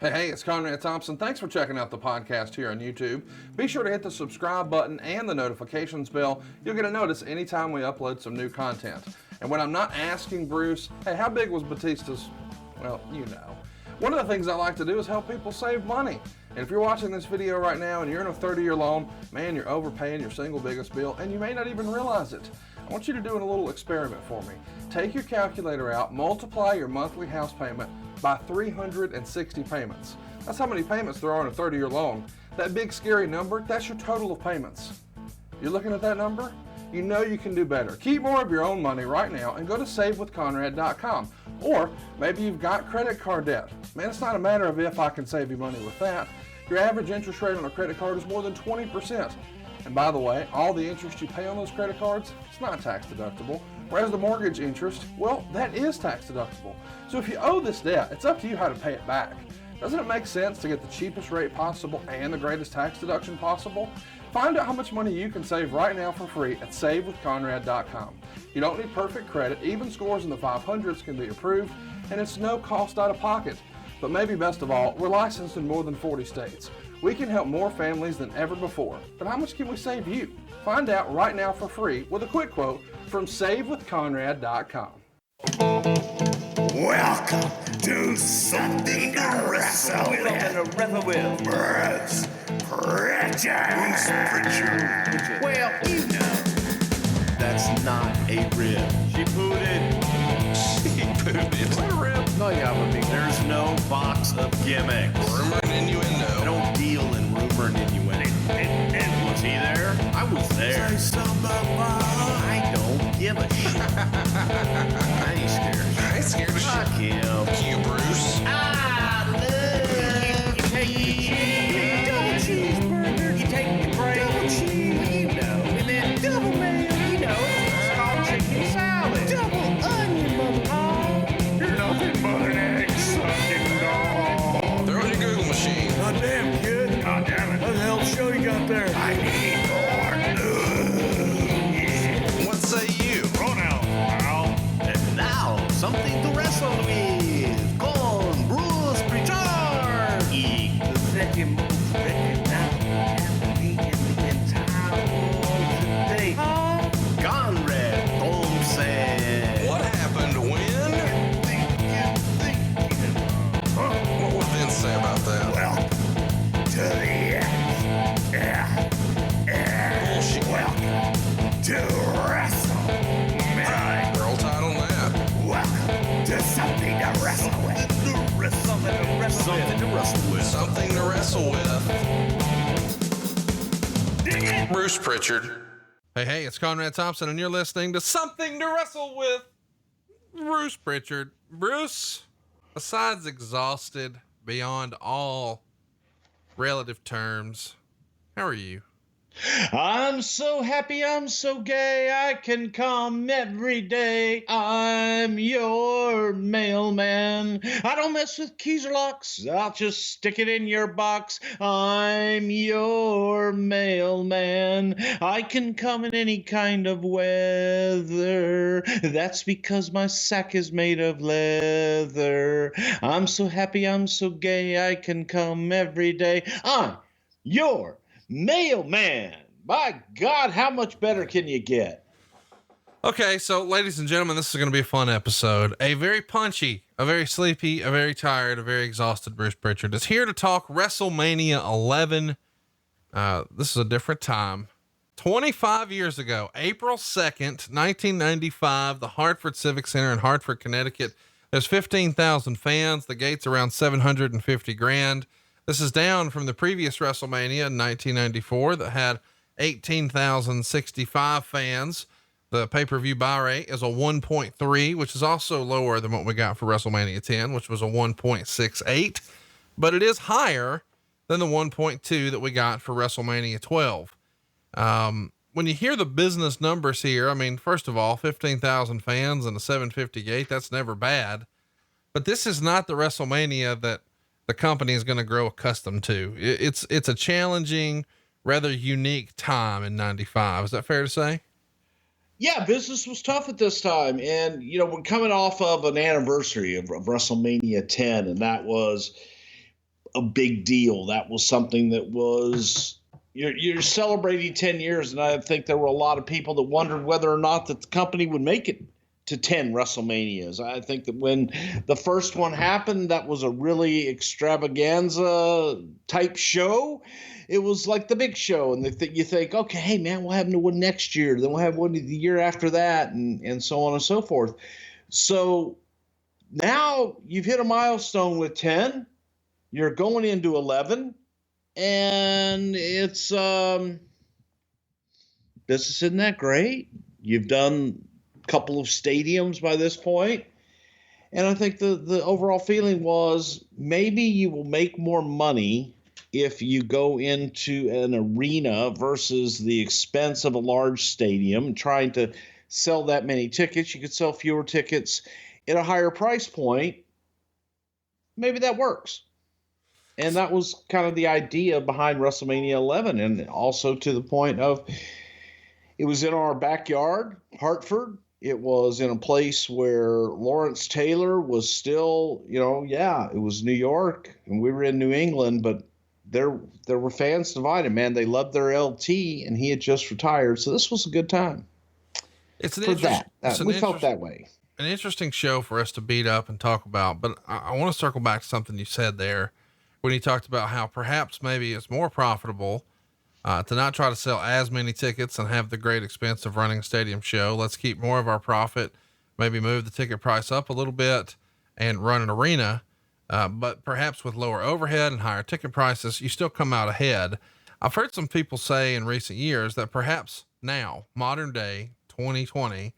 Hey, it's Conrad Thompson. Thanks for checking out the podcast here on YouTube. Be sure to hit the subscribe button and the notifications bell. You'll get a notice anytime we upload some new content. And when I'm not asking Bruce, hey, how big was Batista's? Well, you know. One of the things I like to do is help people save money. And if you're watching this video right now and you're in a 30-year loan, man, you're overpaying your single biggest bill and you may not even realize it. I want you to do a little experiment for me. Take your calculator out, multiply your monthly house payment by 360 payments. That's how many payments there are in a 30-year loan. That big scary number, that's your total of payments. You're looking at that number? You know you can do better. Keep more of your own money right now and go to savewithconrad.com. Or maybe you've got credit card debt. Man, it's not a matter of if I can save you money with that. Your average interest rate on a credit card is more than 20%. And by the way, all the interest you pay on those credit cards, it's not tax deductible. Whereas the mortgage interest, well, that is tax deductible. So if you owe this debt, it's up to you how to pay it back. Doesn't it make sense to get the cheapest rate possible and the greatest tax deduction possible? Find out how much money you can save right now for free at savewithconrad.com. You don't need perfect credit. Even scores in the 500s can be approved, and it's no cost out of pocket. But maybe best of all, we're licensed in more than 40 states. We can help more families than ever before. But how much can we save you? Find out right now for free with a quick quote from savewithconrad.com. Welcome to Something to Wrestle With. Bruce Prichard. Well, you know, that's not a rib. She pooted. She pooted. What a rib? No, yeah, I mean, there's no box of gimmicks. Rumor and innuendo. I don't deal in rumor and innuendo. And was he there? I was there. Say something about I don't give a shit. I ain't scared. I ain't scared of Fuck shit. him. You, Bruce. I love you take cheese. Double cheeseburger. You take the bread. Double cheese. You know. And then double mayo. You know. It's called chicken salad. Double onion, mother. You're nothing but an egg-sucking dog. Throw in your Google machine. Goddamn, kid. God damn it. What the hell show you got there? I need more news. What say you? Pronoun, pal. And now, something to wrestle with. Con Bruce Prichard. The second most recognized athlete in the entire world today. Conrad Thompson. What happened when? What would Vince say about that? Welcome to the end. Bullshit. Welcome to WrestleMania. Roll tide on that. Welcome to Something to Wrestle With. Something to wrestle with. Something to wrestle with. Dig it. Bruce Prichard. Hey, it's Conrad Thompson, and you're listening to Something to Wrestle With. Bruce Prichard. Bruce, besides exhausted beyond all relative terms, how are you? I'm so happy, I'm so gay, I can come every day. I'm your mailman. I don't mess with keys or locks, I'll just stick it in your box. I'm your mailman. I can come in any kind of weather. That's because my sack is made of leather. I'm so happy, I'm so gay, I can come every day. I'm your mailman. By God, how much better can you get? Okay, so ladies and gentlemen, this is going to be a fun episode. A very punchy, a very sleepy, a very tired, a very exhausted Bruce Prichard is here to talk WrestleMania 11. This is a different time. 25 years ago, April 2nd, 1995, the Hartford Civic Center in Hartford, Connecticut. There's 15,000 fans. The gate's around 750 grand. This is down from the previous WrestleMania in 1994 that had 18,065 fans. The pay-per-view buy rate is a 1.3, which is also lower than what we got for WrestleMania 10, which was a 1.68, but it is higher than the 1.2 that we got for WrestleMania 12. When you hear the business numbers here, I mean, first of all, 15,000 fans and a 750 gate, that's never bad, but this is not the WrestleMania that the company is going to grow accustomed to. It's a challenging, rather unique time in 95. Is that fair to say? Yeah, business was tough at this time. And, you know, we're coming off of an anniversary of WrestleMania 10, and that was a big deal. That was something that was you're celebrating 10 years, and I think there were a lot of people that wondered whether or not that the company would make it to 10 WrestleManias. I think that when the first one happened, that was a really extravaganza type show. It was like the big show, and you think, okay, hey man, we'll have one next year, then we'll have one the year after that, and so on and so forth. So now you've hit a milestone with 10. You're going into 11, and it's business isn't that great. You've done a couple of stadiums by this point, and I think the overall feeling was maybe you will make more money if you go into an arena versus the expense of a large stadium. Trying to sell that many tickets, you could sell fewer tickets at a higher price point. Maybe that works. And that was kind of the idea behind WrestleMania 11, and also to the point of it was in our backyard, Hartford. It was in a place where Lawerence Taylor was still, it was New York, and we were in New England, but there were fans divided, man. They loved their LT, and he had just retired, so this was a good time. We felt that way. An interesting show for us to beat up and talk about, but I want to circle back to something you said there when you talked about how perhaps maybe it's more profitable to not try to sell as many tickets and have the great expense of running a stadium show. Let's keep more of our profit, maybe move the ticket price up a little bit and run an arena. But perhaps with lower overhead and higher ticket prices, you still come out ahead. I've heard some people say in recent years that perhaps now, modern day 2020,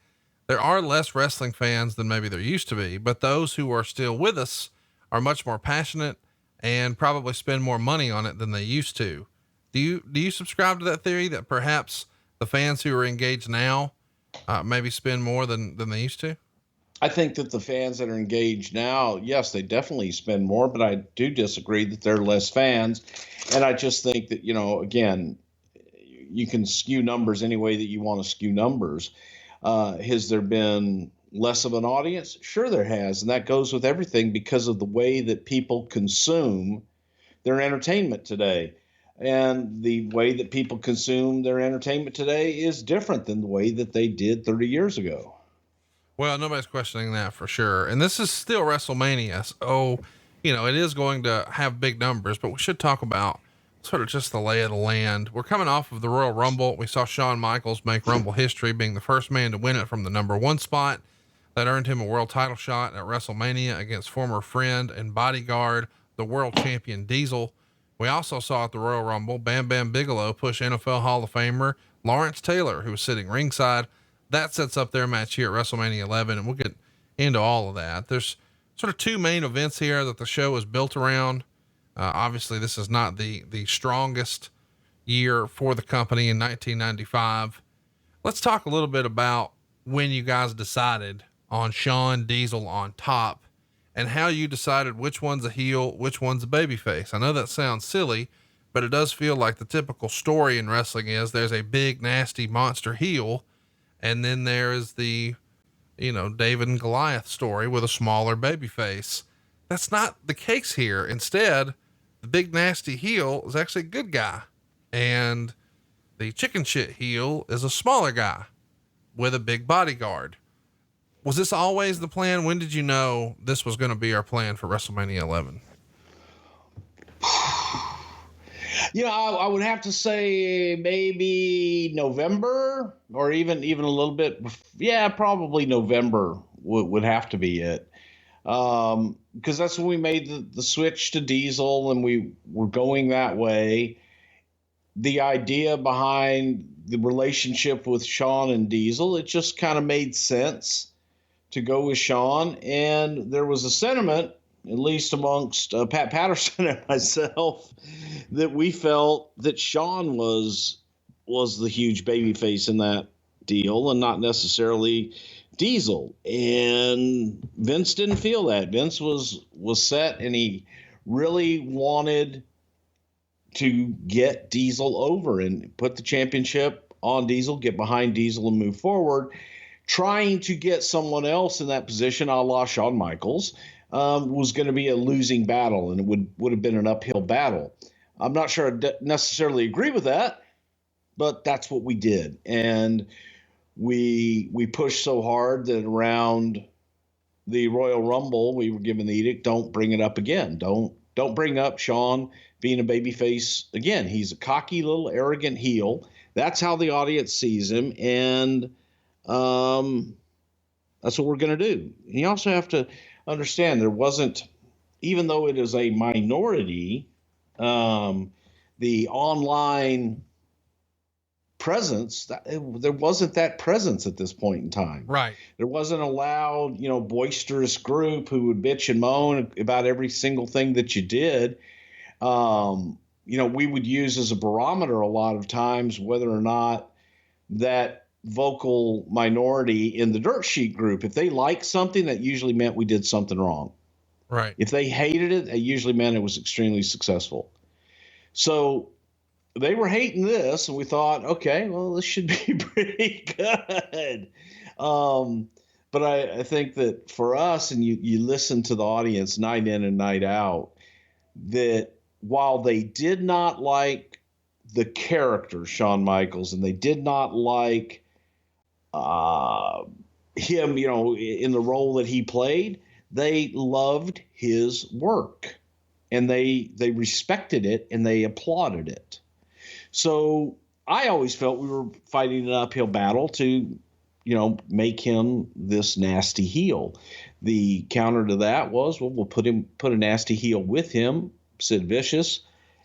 there are less wrestling fans than maybe there used to be, but those who are still with us are much more passionate and probably spend more money on it than they used to. Do you subscribe to that theory that perhaps the fans who are engaged now, maybe spend more than they used to? I think that the fans that are engaged now, yes, they definitely spend more, but I do disagree that they're less fans. And I just think that, again, you can skew numbers any way that you want to skew numbers. Has there been less of an audience? Sure there has. And that goes with everything because of the way that people consume their entertainment today. And the way that people consume their entertainment today is different than the way that they did 30 years ago. Well, nobody's questioning that for sure. And this is still WrestleMania. So, it is going to have big numbers, but we should talk about sort of just the lay of the land. We're coming off of the Royal Rumble. We saw Shawn Michaels make Rumble history, being the first man to win it from the number 1 spot. That earned him a world title shot at WrestleMania against former friend and bodyguard, the world champion Diesel. We also saw at the Royal Rumble, Bam Bam Bigelow push NFL Hall of Famer Lawerence Taylor, who was sitting ringside. That sets up their match here at WrestleMania 11, and we'll get into all of that. There's sort of 2 main events here that the show is built around. Obviously this is not the strongest year for the company in 1995. Let's talk a little bit about when you guys decided on Shawn Diesel on top and how you decided which one's a heel, which one's a babyface. I know that sounds silly, but it does feel like the typical story in wrestling is there's a big, nasty monster heel. And then there is the, David and Goliath story with a smaller babyface. That's not the case here. Instead, the big nasty heel is actually a good guy. And the chicken shit heel is a smaller guy with a big bodyguard. Was this always the plan? When did you know this was going to be our plan for WrestleMania 11? I would have to say maybe November or even a little bit. Yeah, probably November would have to be it. Because that's when we made the switch to Diesel and we were going that way. The idea behind the relationship with Shawn and Diesel, it just kind of made sense to go with Shawn. And there was a sentiment, at least amongst Pat Patterson and myself, that we felt that Shawn was the huge babyface in that deal and not necessarily Diesel. And Vince didn't feel that. Vince was set, and he really wanted to get Diesel over and put the championship on Diesel, get behind Diesel and move forward, trying to get someone else in that position, a la Shawn Michaels, was going to be a losing battle, and it would have been an uphill battle. I'm not sure I necessarily agree with that, but that's what we did. And we pushed so hard that around the Royal Rumble, we were given the edict, don't bring it up again. Don't bring up Shawn being a babyface again. He's a cocky little arrogant heel. That's how the audience sees him. And that's what we're going to do. And you also have to understand there wasn't, even though it is a minority, the online presence, there wasn't that presence at this point in time. Right. There wasn't a loud, boisterous group who would bitch and moan about every single thing that you did. We would use as a barometer a lot of times whether or not that vocal minority in the dirt sheet group, if they liked something, that usually meant we did something wrong. Right. If they hated it, it usually meant it was extremely successful. So they were hating this, and we thought, okay, well, this should be pretty good. But I think that for us, and you listen to the audience night in and night out, that while they did not like the character Shawn Michaels, and they did not like him, in the role that he played, they loved his work, and they respected it, and they applauded it. So I always felt we were fighting an uphill battle to, make him this nasty heel. The counter to that was, well, we'll put a nasty heel with him, Sid Vicious,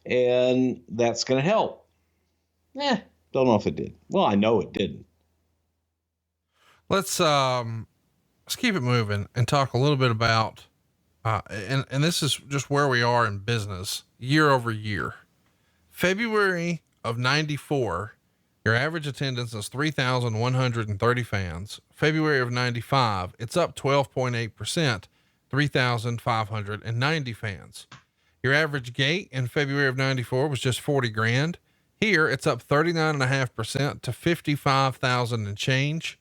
and that's going to help. Don't know if it did. Well, I know it didn't. Let's keep it moving and talk a little bit about, and this is just where we are in business year over year. February of 94, your average attendance is 3,130 fans. February of 95, it's up 12.8%, 3,590 fans. Your average gate in February of 94 was just 40 grand. Here it's up 39.5% to 55,000 and change.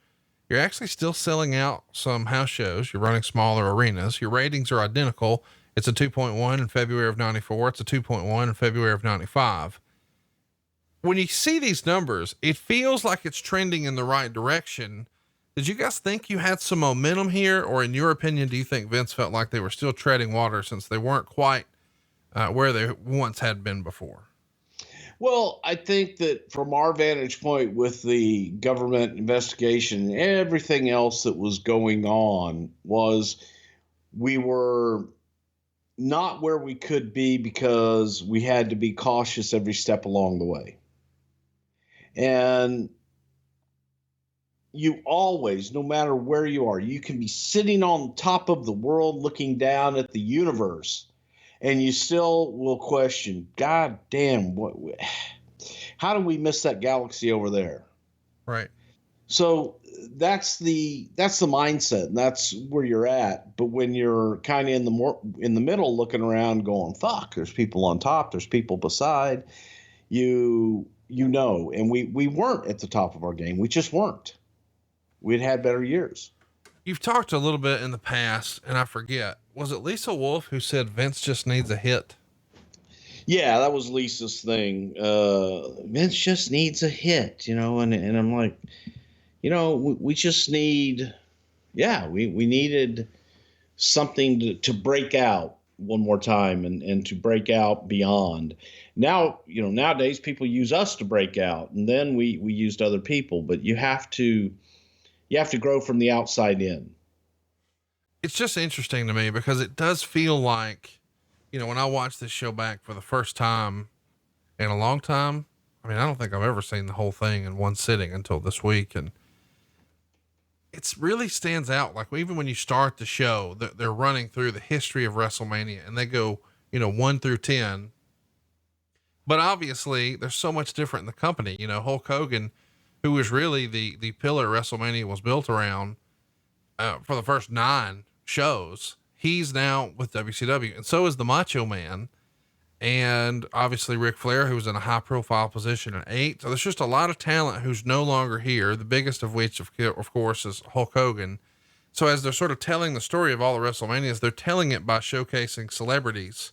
You're actually still selling out some house shows. You're running smaller arenas. Your ratings are identical. It's a 2.1 in February of 94. It's a 2.1 in February of 95. When you see these numbers, it feels like it's trending in the right direction. Did you guys think you had some momentum here? Or in your opinion, do you think Vince felt like they were still treading water since they weren't quite where they once had been before? Well, I think that from our vantage point with the government investigation and everything else that was going on, was we were not where we could be because we had to be cautious every step along the way. And you always, no matter where you are, you can be sitting on top of the world looking down at the universe, and you still will question, God damn, how do we miss that galaxy over there? Right. So that's the mindset, and that's where you're at. But when you're kind of in the middle, looking around, going, "Fuck!" There's people on top. There's people beside you. And we weren't at the top of our game. We just weren't. We'd had better years. You've talked a little bit in the past, and I forget, was it Lisa Wolf who said Vince just needs a hit? Yeah, that was Lisa's thing. Vince just needs a hit, and I'm like, we just need, we needed something to break out one more time and to break out beyond. Now, nowadays people use us to break out, and then we used other people, but you have to grow from the outside in. It's just interesting to me because it does feel like, when I watch this show back for the first time in a long time, I don't think I've ever seen the whole thing in one sitting until this week. And it's really stands out. Like even when you start the show, they're running through the history of WrestleMania and they go, 1 through 10, but obviously there's so much different in the company. Hulk Hogan, who was really the pillar WrestleMania was built around, for the first 9 shows, he's now with WCW, and so is the Macho Man. And obviously Ric Flair, who was in a high profile position in 8. So there's just a lot of talent who's no longer here. The biggest of which, of course, is Hulk Hogan. So as they're sort of telling the story of all the WrestleManias, they're telling it by showcasing celebrities,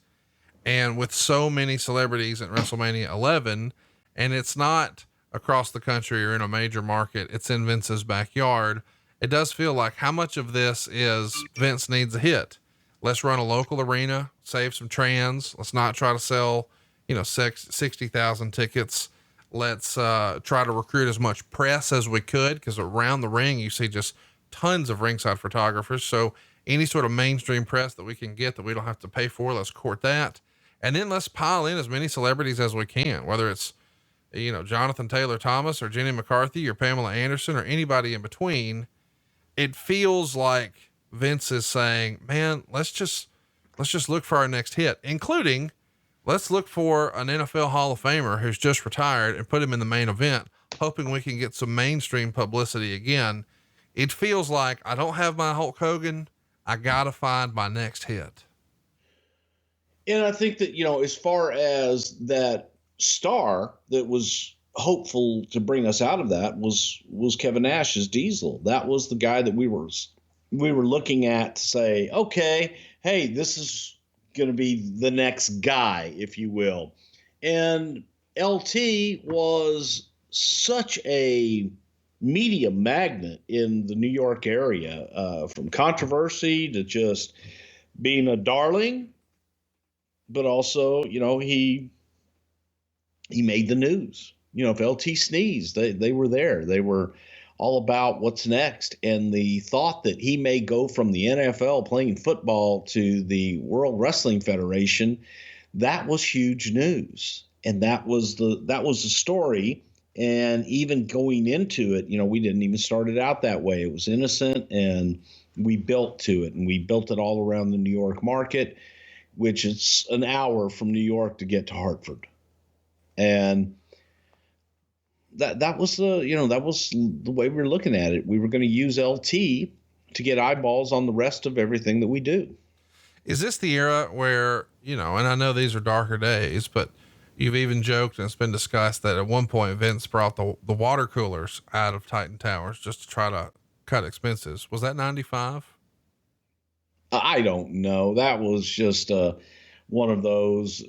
and with so many celebrities at WrestleMania 11, and it's not across the country or in a major market, it's in Vince's backyard. It does feel like how much of this is Vince needs a hit. Let's run a local arena, save some trans. Let's not try to sell, 60,000 tickets. Let's try to recruit as much press as we could, because around the ring, you see just tons of ringside photographers. So any sort of mainstream press that we can get that we don't have to pay for, let's court that. And then let's pile in as many celebrities as we can, whether it's, Jonathan Taylor Thomas or Jenny McCarthy or Pamela Anderson or anybody in between. It feels like Vince is saying, man, let's just look for our next hit, including let's look for an NFL Hall of Famer who's just retired and put him in the main event, hoping we can get some mainstream publicity again. It feels like I don't have my Hulk Hogan. I got to find my next hit. And I think that, as far as that star that was hopeful to bring us out of that was Kevin Nash's Diesel. That was the guy that we were looking at to say, okay, hey, this is going to be the next guy, if you will. And LT was such a media magnet in the New York area, from controversy to just being a darling, but also, he made the news. If LT sneezed, they were there. They were all about what's next. And the thought that he may go from the NFL playing football to the World Wrestling Federation, that was huge news. And that was the story. And even going into it, we didn't even start it out that way. It was innocent, and we built to it, and we built it all around the New York market, which is an hour from New York to get to Hartford. And that was the way we were looking at it. We were going to use LT to get eyeballs on the rest of everything that we do. Is this the era where, and I know these are darker days, but you've even joked, and it's been discussed, that at one point Vince brought the water coolers out of Titan Towers just to try to cut expenses. Was that 95? I don't know. That was just one of those.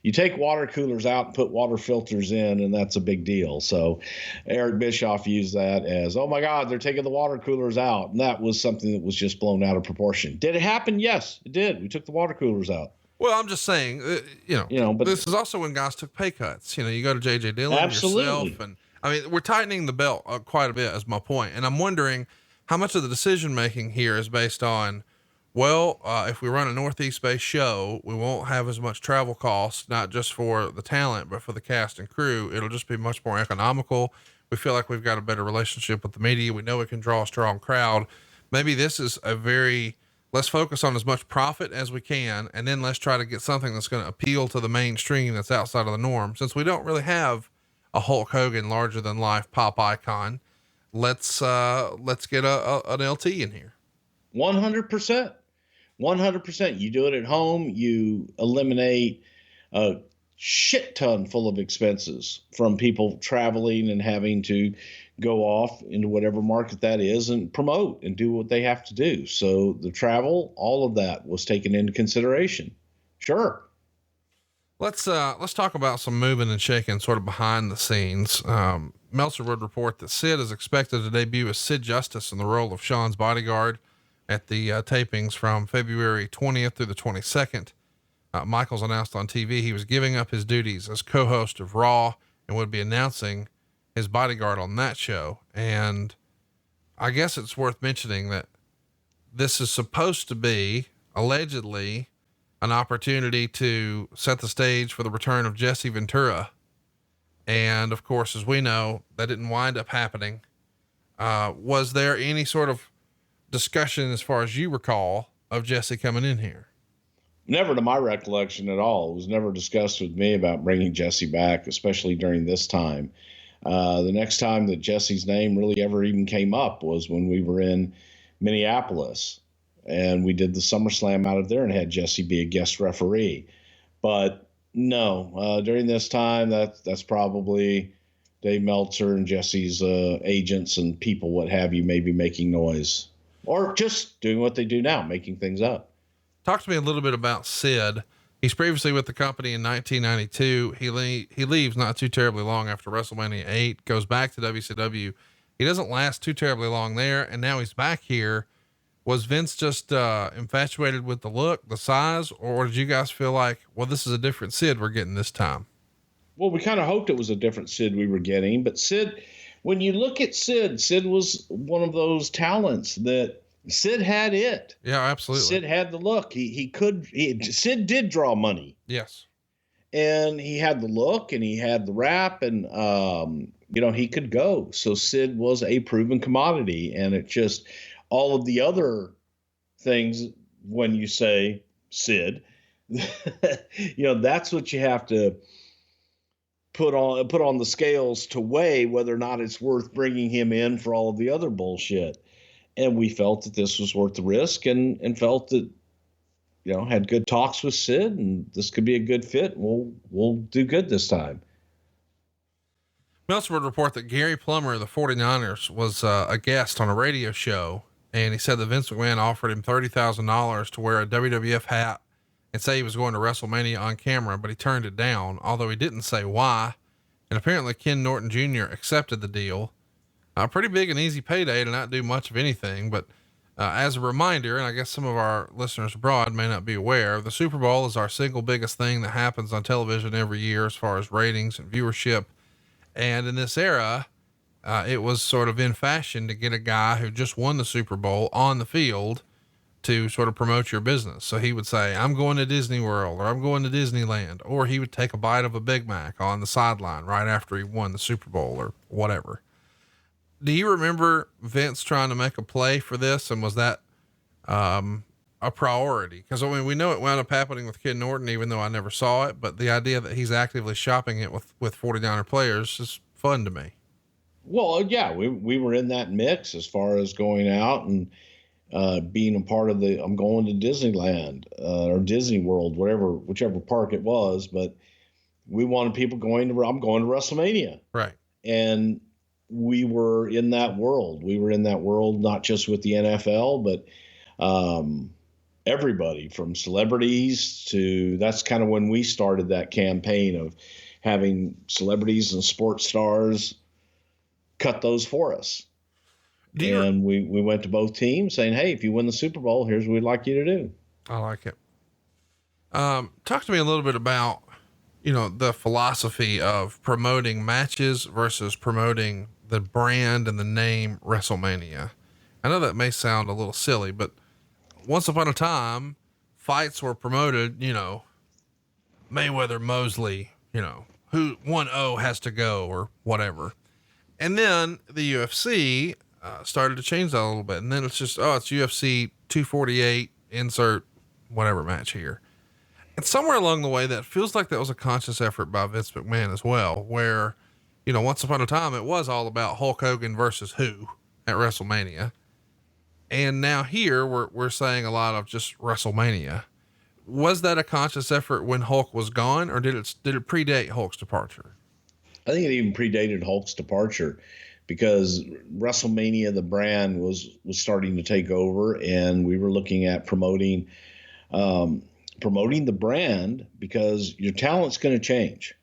You take water coolers out and put water filters in, and that's a big deal. So Eric Bischoff used that as, oh my God, they're taking the water coolers out. And that was something that was just blown out of proportion. Did it happen? Yes, it did. We took the water coolers out. Well, I'm just saying, but this is also when guys took pay cuts. You go to JJ Dillon, yourself, and we're tightening the belt quite a bit, is my point. And I'm wondering how much of the decision making here is based on, if we run a Northeast based show, we won't have as much travel costs, not just for the talent, but for the cast and crew. It'll just be much more economical. We feel like we've got a better relationship with the media. We know we can draw a strong crowd. Maybe this is let's focus on as much profit as we can, and then let's try to get something that's going to appeal to the mainstream that's outside of the norm. Since we don't really have a Hulk Hogan larger than life pop icon, let's get an LT in here. 100%. 100%. You do it at home, you eliminate a shit ton full of expenses from people traveling and having to go off into whatever market that is and promote and do what they have to do. So the travel, all of that was taken into consideration. Sure. Let's talk about some moving and shaking sort of behind the scenes. Meltzer would report that Sid is expected to debut as Sid Justice in the role of Shawn's bodyguard at the tapings from February 20th through the 22nd. Michaels announced on TV he was giving up his duties as co-host of Raw and would be announcing his bodyguard on that show. And I guess it's worth mentioning that this is supposed to be allegedly an opportunity to set the stage for the return of Jesse Ventura. And of course, as we know, that didn't wind up happening. Was there any sort of discussion, as far as you recall, of Jesse coming in here? Never to my recollection at all. It was never discussed with me about bringing Jesse back, especially during this time. The next time that Jesse's name really ever even came up was when we were in Minneapolis and we did the SummerSlam out of there and had Jesse be a guest referee. But no, during this time, that's probably Dave Meltzer and Jesse's agents and people, what have you, maybe making noise. or just doing what they do now, making things up. Talk to me a little bit about Sid. He's previously with the company in 1992. He leaves not too terribly long after WrestleMania 8, goes back to WCW. He doesn't last too terribly long there. And now he's back here. Was Vince just, infatuated with the look, the size, or did you guys feel like, well, this is a different Sid we're getting this time? Well, we kind of hoped it was a different Sid we were getting, but Sid, when you look at Sid was one of those talents that Sid had it. Yeah, absolutely. Sid had the look. Sid did draw money. Yes. And he had the look and he had the rap and, he could go. So Sid was a proven commodity, and it just, all of the other things, when you say Sid, that's what you have to put on the scales to weigh whether or not it's worth bringing him in for all of the other bullshit. And we felt that this was worth the risk, and felt that, had good talks with Sid, and this could be a good fit. We'll do good this time. Meltzer would report that Gary Plummer of the 49ers was a guest on a radio show, and he said that Vince McMahon offered him $30,000 to wear a WWF hat and say he was going to WrestleMania on camera, but he turned it down, although he didn't say why. And apparently Ken Norton Jr. accepted the deal. A pretty big and easy payday to not do much of anything. But as a reminder, and I guess some of our listeners abroad may not be aware, the Super Bowl is our single biggest thing that happens on television every year as far as ratings and viewership. And in this era, it was sort of in fashion to get a guy who just won the Super Bowl on the field to sort of promote your business. So he would say, I'm going to Disney World, or I'm going to Disneyland, or he would take a bite of a Big Mac on the sideline right after he won the Super Bowl or whatever. Do you remember Vince trying to make a play for this? And was that, a priority? Cause we know it wound up happening with Ken Norton, even though I never saw it, but the idea that he's actively shopping it with 49er players is fun to me. Well, yeah, we were in that mix as far as going out and, being a part of I'm going to Disneyland, or Disney World, whichever park it was, but we wanted people I'm going to WrestleMania. Right. And we were in that world. We were in that world, not just with the NFL, but, everybody from celebrities to, that's kind of when we started that campaign of having celebrities and sports stars cut those for us. And we went to both teams saying, hey, if you win the Super Bowl, here's what we'd like you to do. I like it. Talk to me a little bit about, the philosophy of promoting matches versus promoting the brand and the name WrestleMania. I know that may sound a little silly, but once upon a time, fights were promoted, Mayweather, Mosley, who 1-0 has to go or whatever. And then the UFC, started to change that a little bit. And then it's just, it's UFC 248, insert whatever match here. And somewhere along the way, that feels like that was a conscious effort by Vince McMahon as well, where, once upon a time it was all about Hulk Hogan versus who at WrestleMania. And now here we're saying a lot of just WrestleMania. Was that a conscious effort when Hulk was gone, or did it predate Hulk's departure? I think it even predated Hulk's departure, because WrestleMania, the brand was starting to take over, and we were looking at promoting the brand, because your talent's going to change.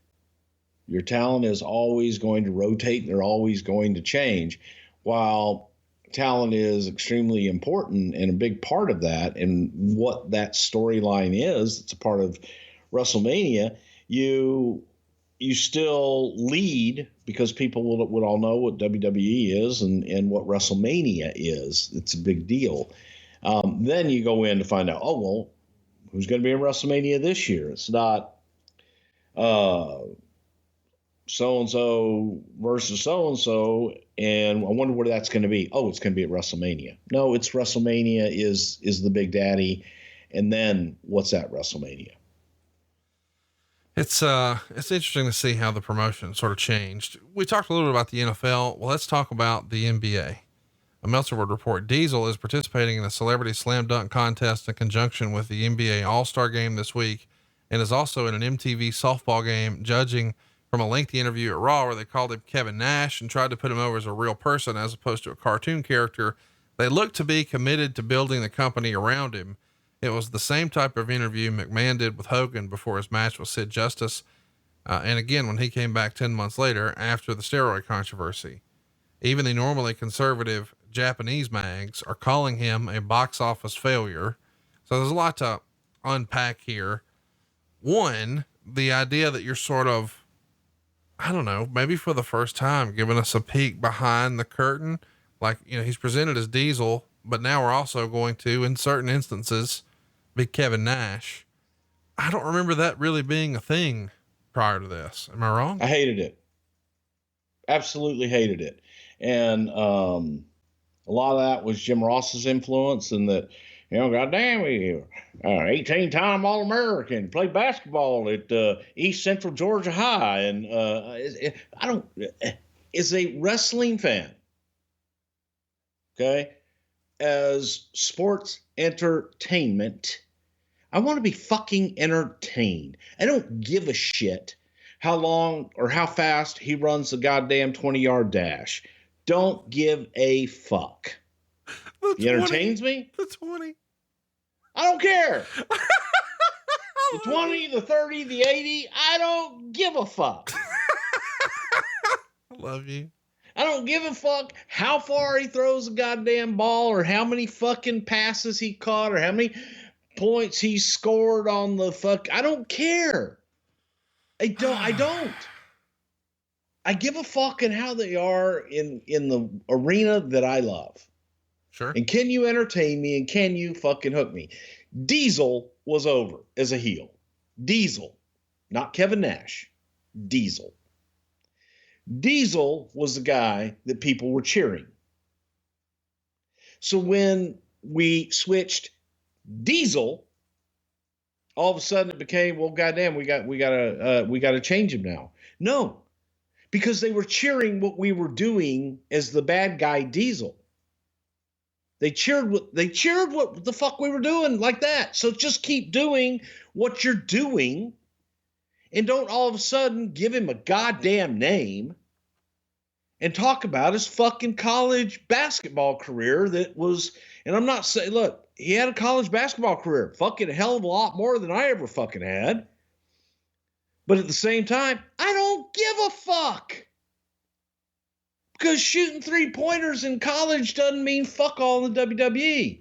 Your talent is always going to rotate. They're always going to change. While talent is extremely important and a big part of that, and what that storyline is, it's a part of WrestleMania, you still lead, because people would all know what WWE is and what WrestleMania is. It's a big deal. Then you go in to find out, who's going to be in WrestleMania this year? It's not so-and-so versus so-and-so, and I wonder where that's going to be. Oh, it's going to be at WrestleMania. No, it's WrestleMania is the big daddy. And then what's at WrestleMania? It's interesting to see how the promotion sort of changed. We talked a little bit about the NFL. Well, let's talk about the NBA. A Meltzer would report Diesel is participating in a celebrity slam dunk contest in conjunction with the NBA All-Star game this week, and is also in an MTV softball game judging from a lengthy interview at Raw where they called him Kevin Nash and tried to put him over as a real person as opposed to a cartoon character They looked to be committed to building the company around him. It was the same type of interview McMahon did with Hogan before his match with Sid Justice. And again, when he came back 10 months later after the steroid controversy. Even the normally conservative Japanese mags are calling him a box office failure. So there's a lot to unpack here. One, the idea that you're sort of, I don't know, maybe for the first time giving us a peek behind the curtain. Like, you know, he's presented as Diesel, but now we're also going to, in certain instances, be Kevin Nash. I don't remember that really being a thing prior to this. Am I wrong? I hated it. Absolutely hated it. And a lot of that was Jim Ross's influence, and that, you know, goddamn, 18-time All-American, played basketball at East Central Georgia High. And as a wrestling fan, okay, as sports entertainment, I want to be fucking entertained. I don't give a shit how long or how fast he runs the goddamn 20-yard dash. Don't give a fuck. He entertains me. The 20. I don't care. The 20, the 30, the 80. I don't give a fuck. I love you. I don't give a fuck how far he throws a goddamn ball, or how many fucking passes he caught, or how many points he scored on the fuck. I don't care. I don't. I give a fuck in how they are in the arena that I love. Sure. And can you entertain me, and can you fucking hook me? Diesel was over as a heel. Diesel, not Kevin Nash. Diesel. Diesel was the guy that people were cheering. So when we switched Diesel, all of a sudden it became, well, goddamn, we gotta change him now. No, because they were cheering what we were doing as the bad guy Diesel. They cheered what the fuck we were doing, like that. So just keep doing what you're doing, and don't all of a sudden give him a goddamn name and talk about his fucking college basketball career that was, and I'm not saying, look, he had a college basketball career, fucking a hell of a lot more than I ever fucking had. But at the same time, I don't give a fuck. Because shooting 3-pointers in college doesn't mean fuck all in the WWE.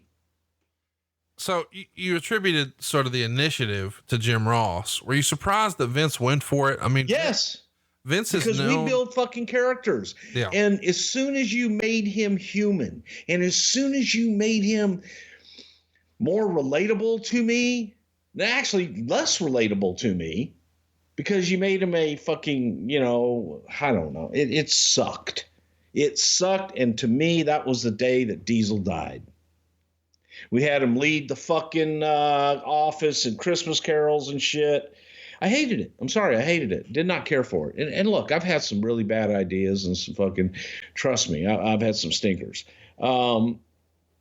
So you attributed sort of the initiative to Jim Ross. Were you surprised that Vince went for it? I mean, yes. Vince is because known... we build fucking characters. Yeah. And as soon as you made him human, and as soon as you made him more relatable to me, actually less relatable to me, because you made him a fucking, you know, I don't know. It sucked. It sucked, and to me, that was the day that Diesel died. We had him lead the fucking office and Christmas carols and shit. I hated it. I'm sorry, I hated it. Did not care for it. And look, I've had some really bad ideas and some fucking, trust me, I've had some stinkers. But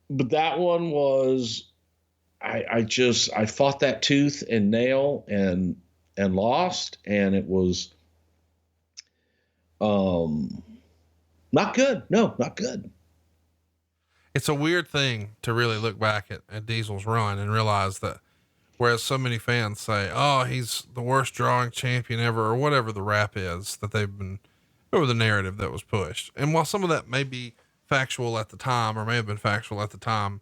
that one was, I fought that tooth and nail and lost, and it was not good. No, not good. It's a weird thing to really look back at Diesel's run and realize that whereas so many fans say, oh, he's the worst drawing champion ever, or whatever the rap is that they've been, or the narrative that was pushed. And while some of that may be factual at the time, or may have been factual at the time,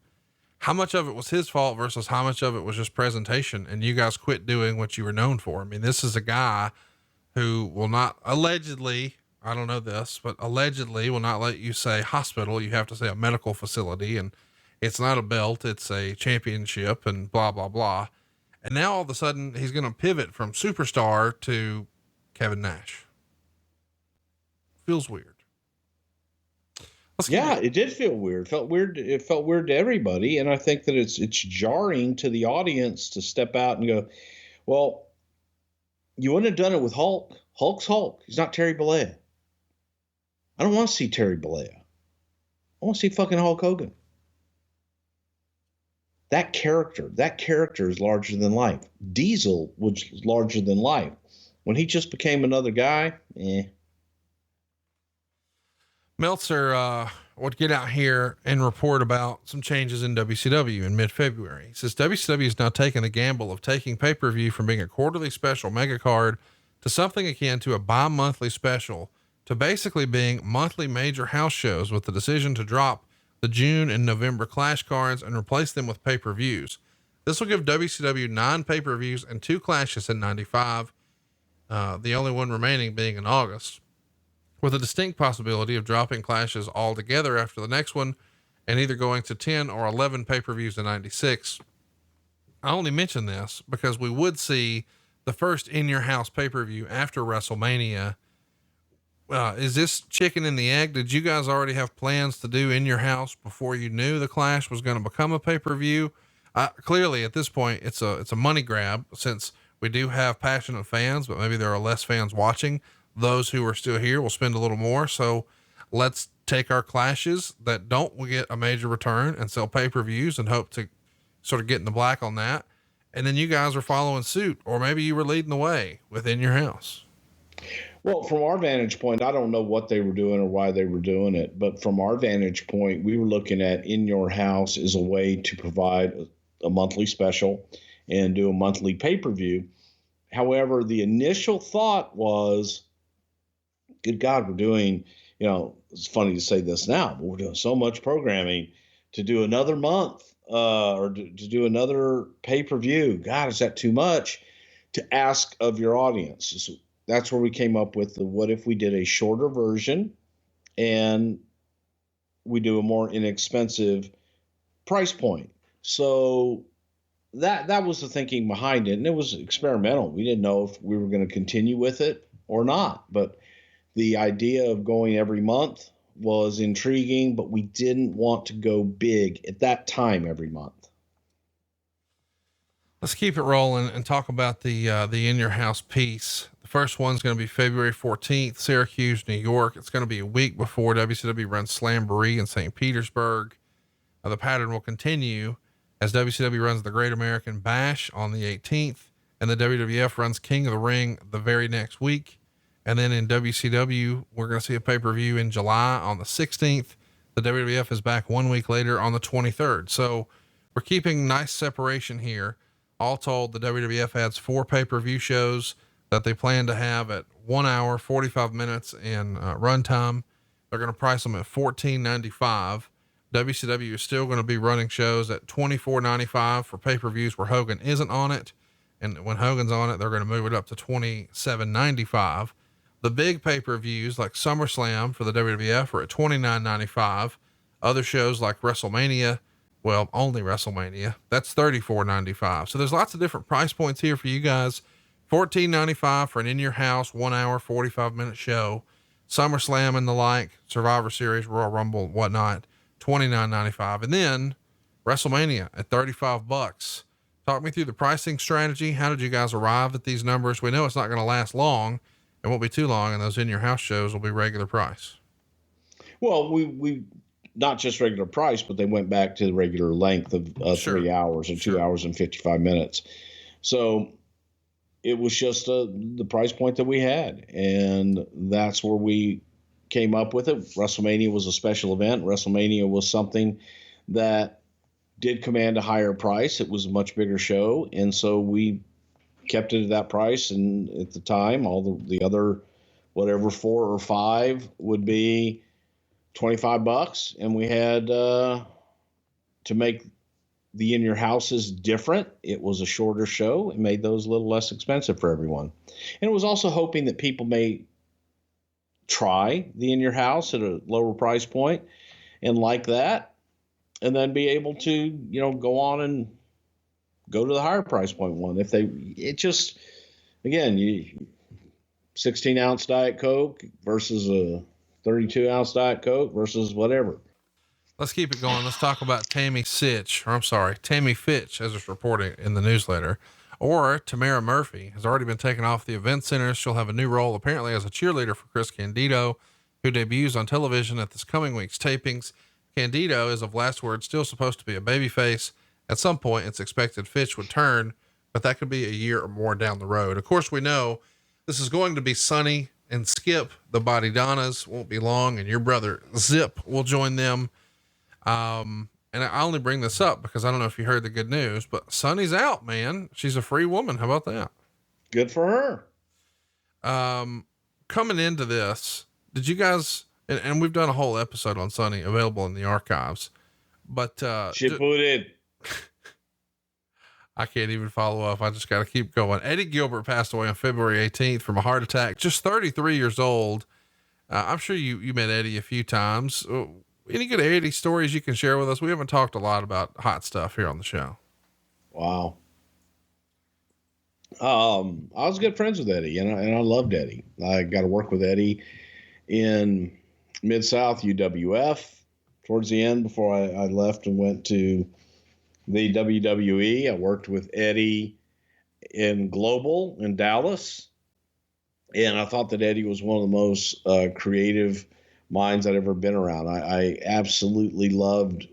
how much of it was his fault versus how much of it was just presentation, and you guys quit doing what you were known for? I mean, this is a guy who will not, allegedly, I don't know this, but allegedly will not let you say hospital. You have to say a medical facility, and it's not a belt. It's a championship, and blah, blah, blah. And now all of a sudden he's going to pivot from superstar to Kevin Nash. Feels weird. Yeah, it did feel weird. It felt weird to everybody. And I think that it's jarring to the audience to step out and go, well, you wouldn't have done it with Hulk. Hulk's Hulk. He's not Terry Bollea. I don't want to see Terry Bollea. I want to see fucking Hulk Hogan. That character is larger than life. Diesel was larger than life. When he just became another guy, Meltzer would get out here and report about some changes in WCW in mid-February. He says WCW is now taking the gamble of taking pay-per-view from being a quarterly special mega card to something akin to a bi-monthly special to basically being monthly major house shows, with the decision to drop the June and November Clash cards and replace them with pay-per-views. This will give WCW 9 pay-per-views and 2 clashes in 95. The only one remaining being in August, with a distinct possibility of dropping clashes altogether after the next one and either going to 10 or 11 pay-per-views in 96. I only mention this because we would see the first in your house pay-per-view after WrestleMania. Is this chicken and the egg? Did you guys already have plans to do in your house before you knew the Clash was going to become a pay-per-view? Clearly at this point, it's a money grab, since we do have passionate fans, but maybe there are less fans watching. Those who are still here will spend a little more. So let's take our clashes that don't get a major return and sell pay-per-views and hope to sort of get in the black on that. And then you guys are following suit, or maybe you were leading the way within your house. Well, from our vantage point, I don't know what they were doing or why they were doing it, but from our vantage point, we were looking at in your house as a way to provide a monthly special and do a monthly pay-per-view. However, the initial thought was, good God, we're doing, it's funny to say this now, but we're doing so much programming to do another month, or to do another pay-per-view. God, is that too much to ask of your audience? So that's where we came up with the, what if we did a shorter version and we do a more inexpensive price point? So that was the thinking behind it. And it was experimental. We didn't know if we were going to continue with it or not, but the idea of going every month was intriguing, but we didn't want to go big at that time every month. Let's keep it rolling and talk about the in your house piece. The first one's going to be February 14th, Syracuse, New York. It's going to be a week before WCW runs Slamboree in St. Petersburg. The pattern will continue as WCW runs the Great American Bash on the 18th, and the WWF runs King of the Ring the very next week. And then in WCW, we're going to see a pay-per-view in July on the 16th. The WWF is back 1 week later on the 23rd. So we're keeping nice separation here. All told, the WWF adds 4 pay-per-view shows that they plan to have at 1 hour, 45 minutes in runtime. They're going to price them at $14.95. WCW is still going to be running shows at $24.95 for pay-per-views where Hogan isn't on it. And when Hogan's on it, they're going to move it up to $27.95. The big pay-per-views like SummerSlam for the WWF are at $29.95. Other shows like WrestleMania, well, only WrestleMania, that's $34.95. So there's lots of different price points here for you guys. $14.95 for an in your house, 1 hour, 45 minute show. SummerSlam and the like, Survivor Series, Royal Rumble, whatnot, $29.95. And then WrestleMania at $35. Talk me through the pricing strategy. How did you guys arrive at these numbers? We know it's not going to last long. It won't be too long, and those in your house shows will be regular price. Well, we not just regular price, but they went back to the regular length of Sure. 3 hours and 2 hours and 55 minutes. So it was just the price point that we had. And that's where we came up with it. WrestleMania was a special event. WrestleMania was something that did command a higher price. It was a much bigger show. And so we kept it at that price. And at the time, all the other, whatever, 4 or 5 would be $25. And we had, to make the in your houses different, it was a shorter show. It made those a little less expensive for everyone. And it was also hoping that people may try the in your house at a lower price point and like that, and then be able to, go on and go to the higher price point one. Again, 16 ounce Diet Coke versus a 32 ounce Diet Coke versus whatever. Let's keep it going. Let's talk about Tammy Fitch, as it's reported in the newsletter. Or Tamara Murphy has already been taken off the event center. She'll have a new role, apparently as a cheerleader for Chris Candido, who debuts on television at this coming week's tapings. Candido is, of last word, still supposed to be a babyface. At some point, it's expected Fitch would turn, but that could be a year or more down the road. Of course, we know this is going to be sunny and Skip, the Body Donnas, won't be long, and your brother Zip will join them. And I only bring this up because I don't know if you heard the good news, but Sunny's out, man. She's a free woman. How about that? Good for her. Coming into this, did you guys, and we've done a whole episode on Sunny available in the archives, but, She put it. I can't even follow up. I just got to keep going. Eddie Gilbert passed away on February 18th from a heart attack, just 33 years old. I'm sure you met Eddie a few times. Any good Eddie stories you can share with us? We haven't talked a lot about hot stuff here on the show. Wow. I was good friends with Eddie, and I loved Eddie. I got to work with Eddie in Mid-South UWF towards the end before I left and went to the WWE. I worked with Eddie in Global in Dallas, and I thought that Eddie was one of the most creative minds I'd ever been around. I absolutely loved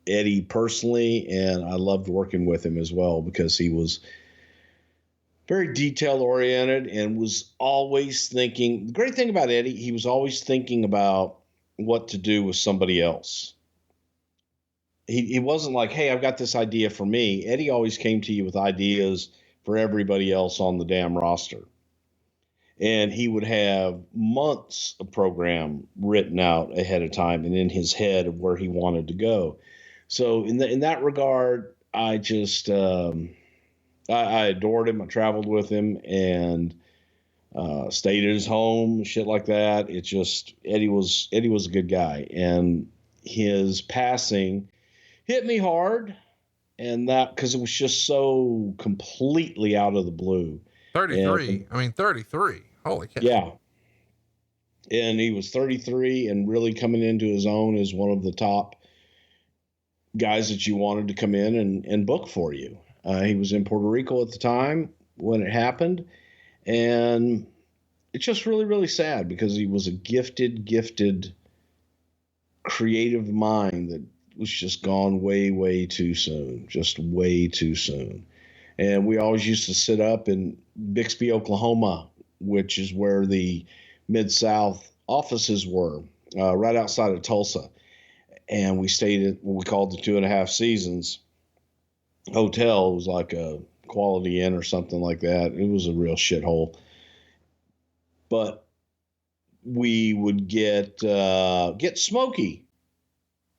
Eddie personally, and I loved working with him as well because he was very detail oriented and was always thinking. The great thing about Eddie, he was always thinking about what to do with somebody else. He wasn't like, hey, I've got this idea for me. Eddie always came to you with ideas for everybody else on the damn roster. And he would have months of program written out ahead of time and in his head of where he wanted to go. So in that regard, I just, I adored him. I traveled with him and stayed at his home, shit like that. It just, Eddie was a good guy, and his passing hit me hard, and that, cause it was just so completely out of the blue. 33. I mean, 33. Holy cow. Yeah. And he was 33 and really coming into his own as one of the top guys that you wanted to come in and book for you. He was in Puerto Rico at the time when it happened. And it's just really, really sad because he was a gifted creative mind that was just gone way, way too soon. Just way too soon. And we always used to sit up in Bixby, Oklahoma, which is where the Mid-South offices were, right outside of Tulsa. And we stayed at what we called the 2.5 Seasons Hotel. It was like a Quality Inn or something like that. It was a real shithole. But we would get smoky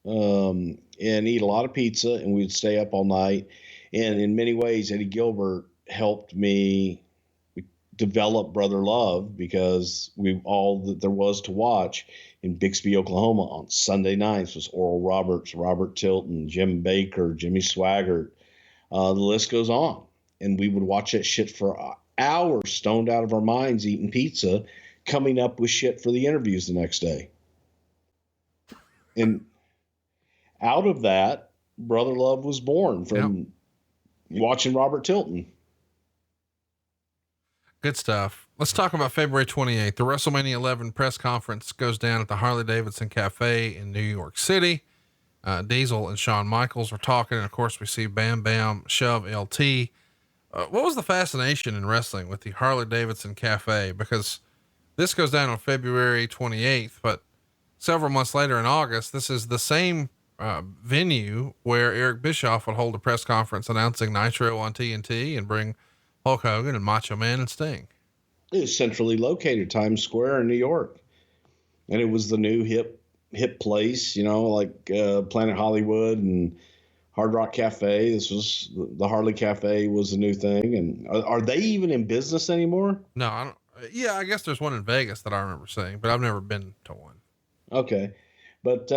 and eat a lot of pizza, and we'd stay up all night. And in many ways, Eddie Gilbert helped me develop Brother Love, because all that there was to watch in Bixby, Oklahoma on Sunday nights was Oral Roberts, Robert Tilton, Jim Baker, Jimmy Swaggart. The list goes on. And we would watch that shit for hours, stoned out of our minds, eating pizza, coming up with shit for the interviews the next day. And out of that, Brother Love was born from watching Robert Tilton. Good stuff. Let's talk about February 28th. The WrestleMania 11 press conference goes down at the Harley-Davidson Cafe in New York City. Diesel and Shawn Michaels are talking. And of course we see Bam Bam shove LT. What was the fascination in wrestling with the Harley-Davidson Cafe? Because this goes down on February 28th, but several months later in August, this is the same venue where Eric Bischoff would hold a press conference announcing Nitro on TNT and bring Hulk Hogan and Macho Man and Sting. It was centrally located, Times Square in New York. And it was the new hip place, like Planet Hollywood and Hard Rock Cafe. This was the Harley Cafe was the new thing. And are they even in business anymore? No, I don't. Yeah, I guess there's one in Vegas that I remember seeing, but I've never been to one. Okay. But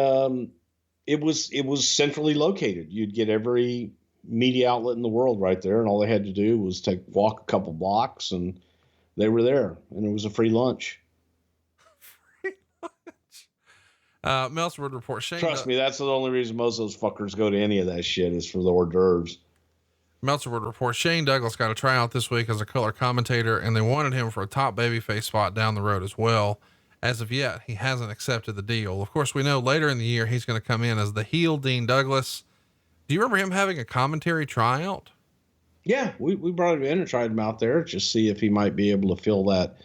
it was centrally located. You'd get every media outlet in the world right there, and all they had to do was walk a couple blocks and they were there, and it was a free lunch. Free lunch. Meltzer would report Shane. Trust me, that's the only reason most of those fuckers go to any of that shit is for the hors d'oeuvres. Meltzer would report Shane Douglas got a tryout this week as a color commentator, and they wanted him for a top babyface spot down the road as well. As of yet, he hasn't accepted the deal. Of course, we know later in the year, he's going to come in as the heel Dean Douglas. Do you remember him having a commentary tryout? Yeah, we brought him in and tried him out there just see if he might be able to fill that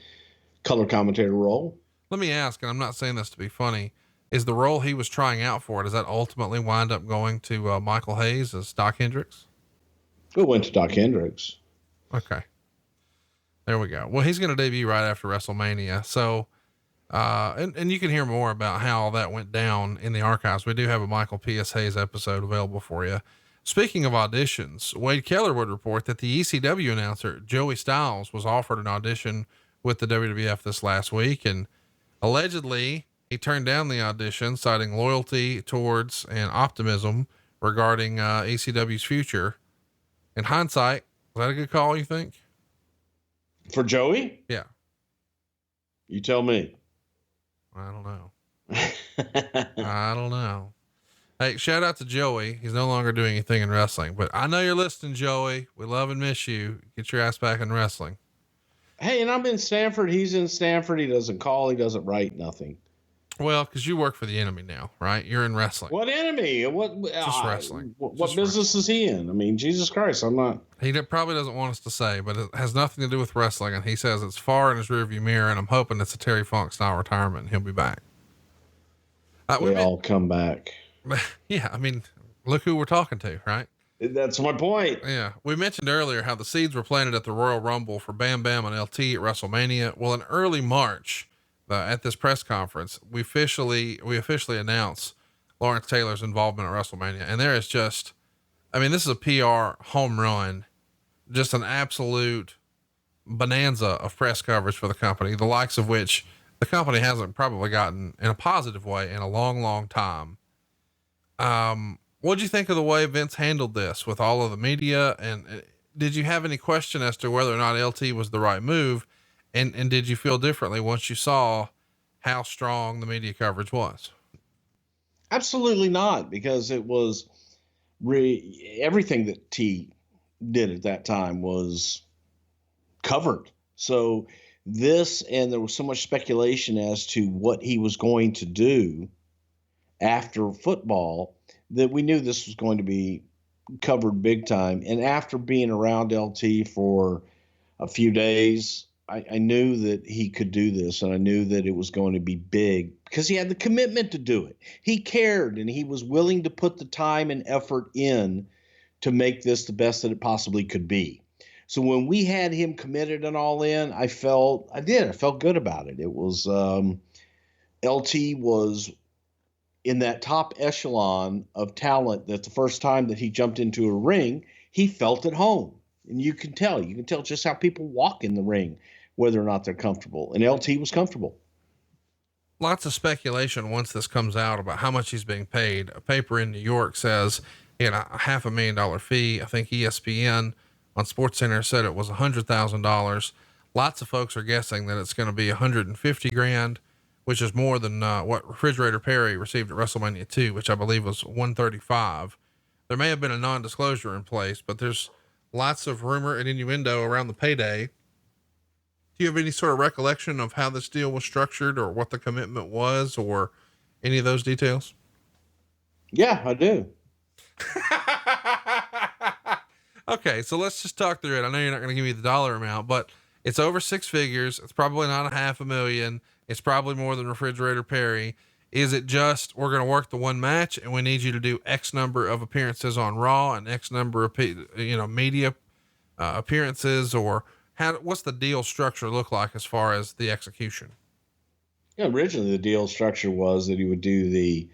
color commentator role. Let me ask, and I'm not saying this to be funny, is the role he was trying out for, does that ultimately wind up going to Michael Hayes as Doc Hendricks? It went to Doc Hendricks. Okay. There we go. Well, he's going to debut right after WrestleMania. So, and you can hear more about how all that went down in the archives. We do have a Michael P.S. Hayes episode available for you. Speaking of auditions, Wade Keller would report that the ECW announcer, Joey Styles, was offered an audition with the WWF this last week. And allegedly he turned down the audition, citing loyalty towards and optimism regarding ECW's future. In hindsight, was that a good call, you think? For Joey? Yeah. You tell me. I don't know. I don't know. Hey, shout out to Joey. He's no longer doing anything in wrestling, but I know you're listening, Joey. We love and miss you. Get your ass back in wrestling. Hey, and I'm in Stanford. He's in Stanford. He doesn't call. He doesn't write nothing. Well, cause you work for the enemy now, right? You're in wrestling. What enemy? Just wrestling. What Just business is he in? I mean, Jesus Christ, I'm not. He probably doesn't want us to say, but it has nothing to do with wrestling. And he says it's far in his rearview mirror, and I'm hoping it's a Terry Funk style retirement and he'll be back. We all come back. Yeah. I mean, look who we're talking to, right? That's my point. Yeah. We mentioned earlier how the seeds were planted at the Royal Rumble for Bam Bam and LT at WrestleMania. Well, in early March, at this press conference, we officially announced Lawerence Taylor's involvement at WrestleMania. And there is just, I mean, this is a PR home run, just an absolute bonanza of press coverage for the company, the likes of which the company hasn't probably gotten in a positive way in a long, long time. What'd you think of the way Vince handled this with all of the media? And did you have any question as to whether or not LT was the right move? And did you feel differently once you saw how strong the media coverage was? Absolutely not, because it was everything that T did at that time was covered. So and there was so much speculation as to what he was going to do after football that we knew this was going to be covered big time. And after being around LT for a few days, I knew that he could do this, and I knew that it was going to be big because he had the commitment to do it. He cared, and he was willing to put the time and effort in to make this the best that it possibly could be. So when we had him committed and all in, I felt good about it. It was, LT was in that top echelon of talent that the first time that he jumped into a ring, he felt at home. And you can tell just how people walk in the ring, whether or not they're comfortable. And LT was comfortable. Lots of speculation once this comes out about how much he's being paid. A paper in New York says, a $500,000 fee. I think ESPN on SportsCenter said it was $100,000. Lots of folks are guessing that it's going to be $150,000, which is more than what Refrigerator Perry received at WrestleMania II, which I believe was $135,000. There may have been a non-disclosure in place, but there's lots of rumor and innuendo around the payday. Do you have any sort of recollection of how this deal was structured or what the commitment was or any of those details? Yeah, I do. Okay. So let's just talk through it. I know you're not going to give me the dollar amount, but it's over six figures. It's probably not $500,000. It's probably more than Refrigerator Perry. Is it just, we're going to work the one match and we need you to do X number of appearances on Raw and X number of, media appearances, or what's the deal structure look like as far as the execution? Yeah, originally the deal structure was that he would do the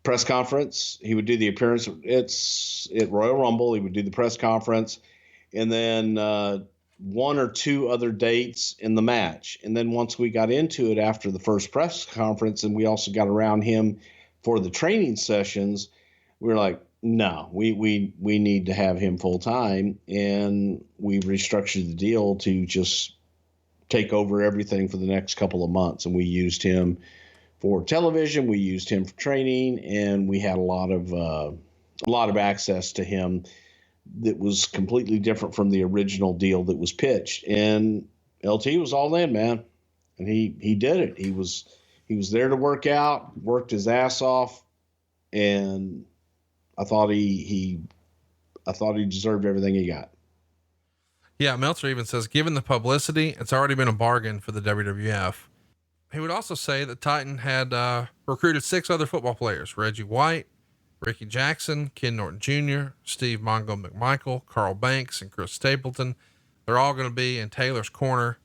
press conference. He would do the appearance at Royal Rumble. He would do the press conference, and then one or two other dates in the match. And then once we got into it after the first press conference, and we also got around him for the training sessions, we were like, no, we need to have him full time. And we restructured the deal to just take over everything for the next couple of months. And we used him for television. We used him for training, and we had a lot of access to him that was completely different from the original deal that was pitched. And LT was all in, man. And he did it. He was there to work out, worked his ass off. And I thought he deserved everything he got. Yeah, Meltzer even says, given the publicity, it's already been a bargain for the WWF. He would also say that Titan had recruited 6 other football players: Reggie White, Ricky Jackson, Ken Norton Jr., Steve Mongo McMichael, Carl Banks, and Chris Stapleton. They're all going to be in Taylor's corner.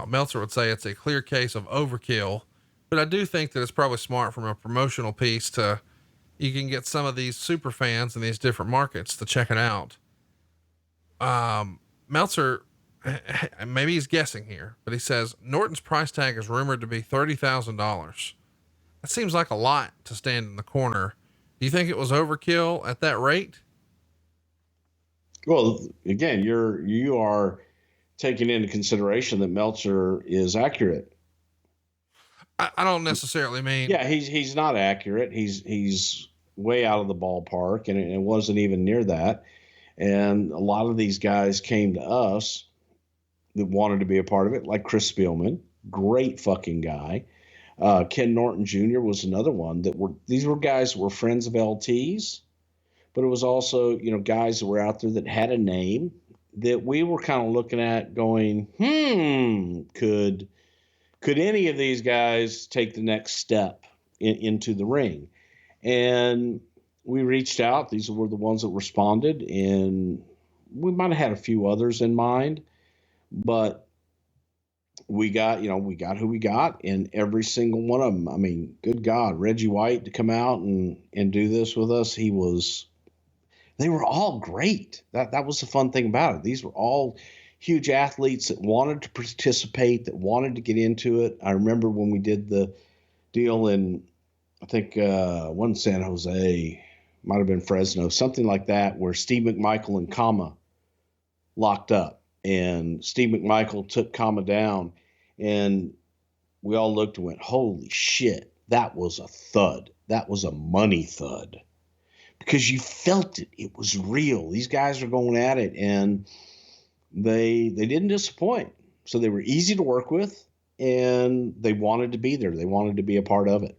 Meltzer would say it's a clear case of overkill, but I do think that it's probably smart from a promotional piece to, you can get some of these super fans in these different markets to check it out. Meltzer, maybe he's guessing here, but he says Norton's price tag is rumored to be $30,000. That seems like a lot to stand in the corner. Do you think it was overkill at that rate? Well, again, you are taking into consideration that Meltzer is accurate. I don't necessarily mean. Yeah, he's not accurate. He's way out of the ballpark, and it wasn't even near that. And a lot of these guys came to us that wanted to be a part of it, like Chris Spielman, great fucking guy. Ken Norton Jr. was another one these were guys that were friends of LT's, but it was also, guys that were out there that had a name that we were kind of looking at going, could any of these guys take the next step into the ring? And we reached out. These were the ones that responded, and we might have had a few others in mind, but we got who we got, and every single one of them. I mean, good God, Reggie White to come out and do this with us. They were all great. That was the fun thing about it. These were all huge athletes that wanted to participate, that wanted to get into it. I remember when we did the deal in, I think, one San Jose, might have been Fresno, something like that, where Steve McMichael and Kama locked up, and Steve McMichael took Kama down, and we all looked and went, holy shit, that was a thud. That was a money thud. Because you felt it. It was real. These guys are going at it, and they didn't disappoint. So they were easy to work with, and they wanted to be there. They wanted to be a part of it.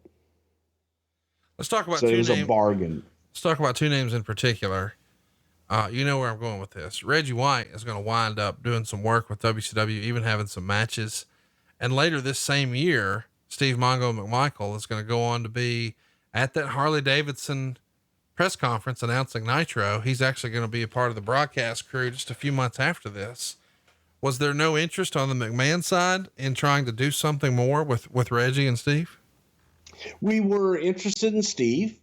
Let's talk about so it was a bargain. Let's talk about 2 names in particular. You know where I'm going with this. Reggie White is going to wind up doing some work with WCW, even having some matches. And later this same year, Steve Mongo McMichael is going to go on to be at that Harley Davidson press conference announcing Nitro. He's actually going to be a part of the broadcast crew just a few months after this. Was there no interest on the McMahon side in trying to do something more with Reggie and Steve? We were interested in Steve,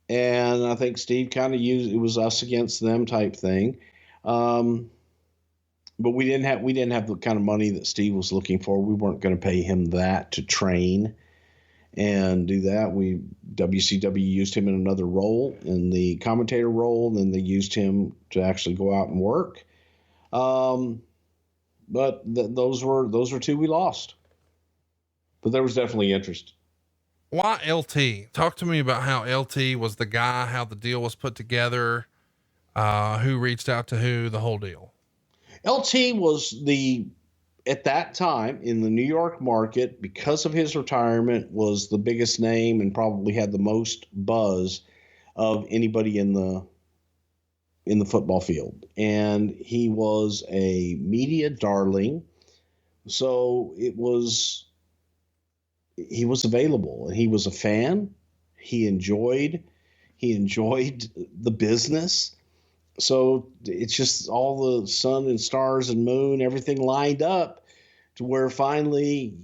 and I think Steve kind of it was us against them type thing. But we didn't have the kind of money that Steve was looking for. We weren't going to pay him that to train and do that. WCW used him in another role, in the commentator role, and then they used him to actually go out and work. But those were 2 we lost, but there was definitely interest. Why LT? Talk to me about how LT was the guy, how the deal was put together, who reached out to who, the whole deal. LT was at that time in the New York market, because of his retirement, was the biggest name and probably had the most buzz of anybody in the football field. And he was a media darling. So he was available, and he was a fan. He enjoyed the business. So it's just all the sun and stars and moon, everything lined up to where finally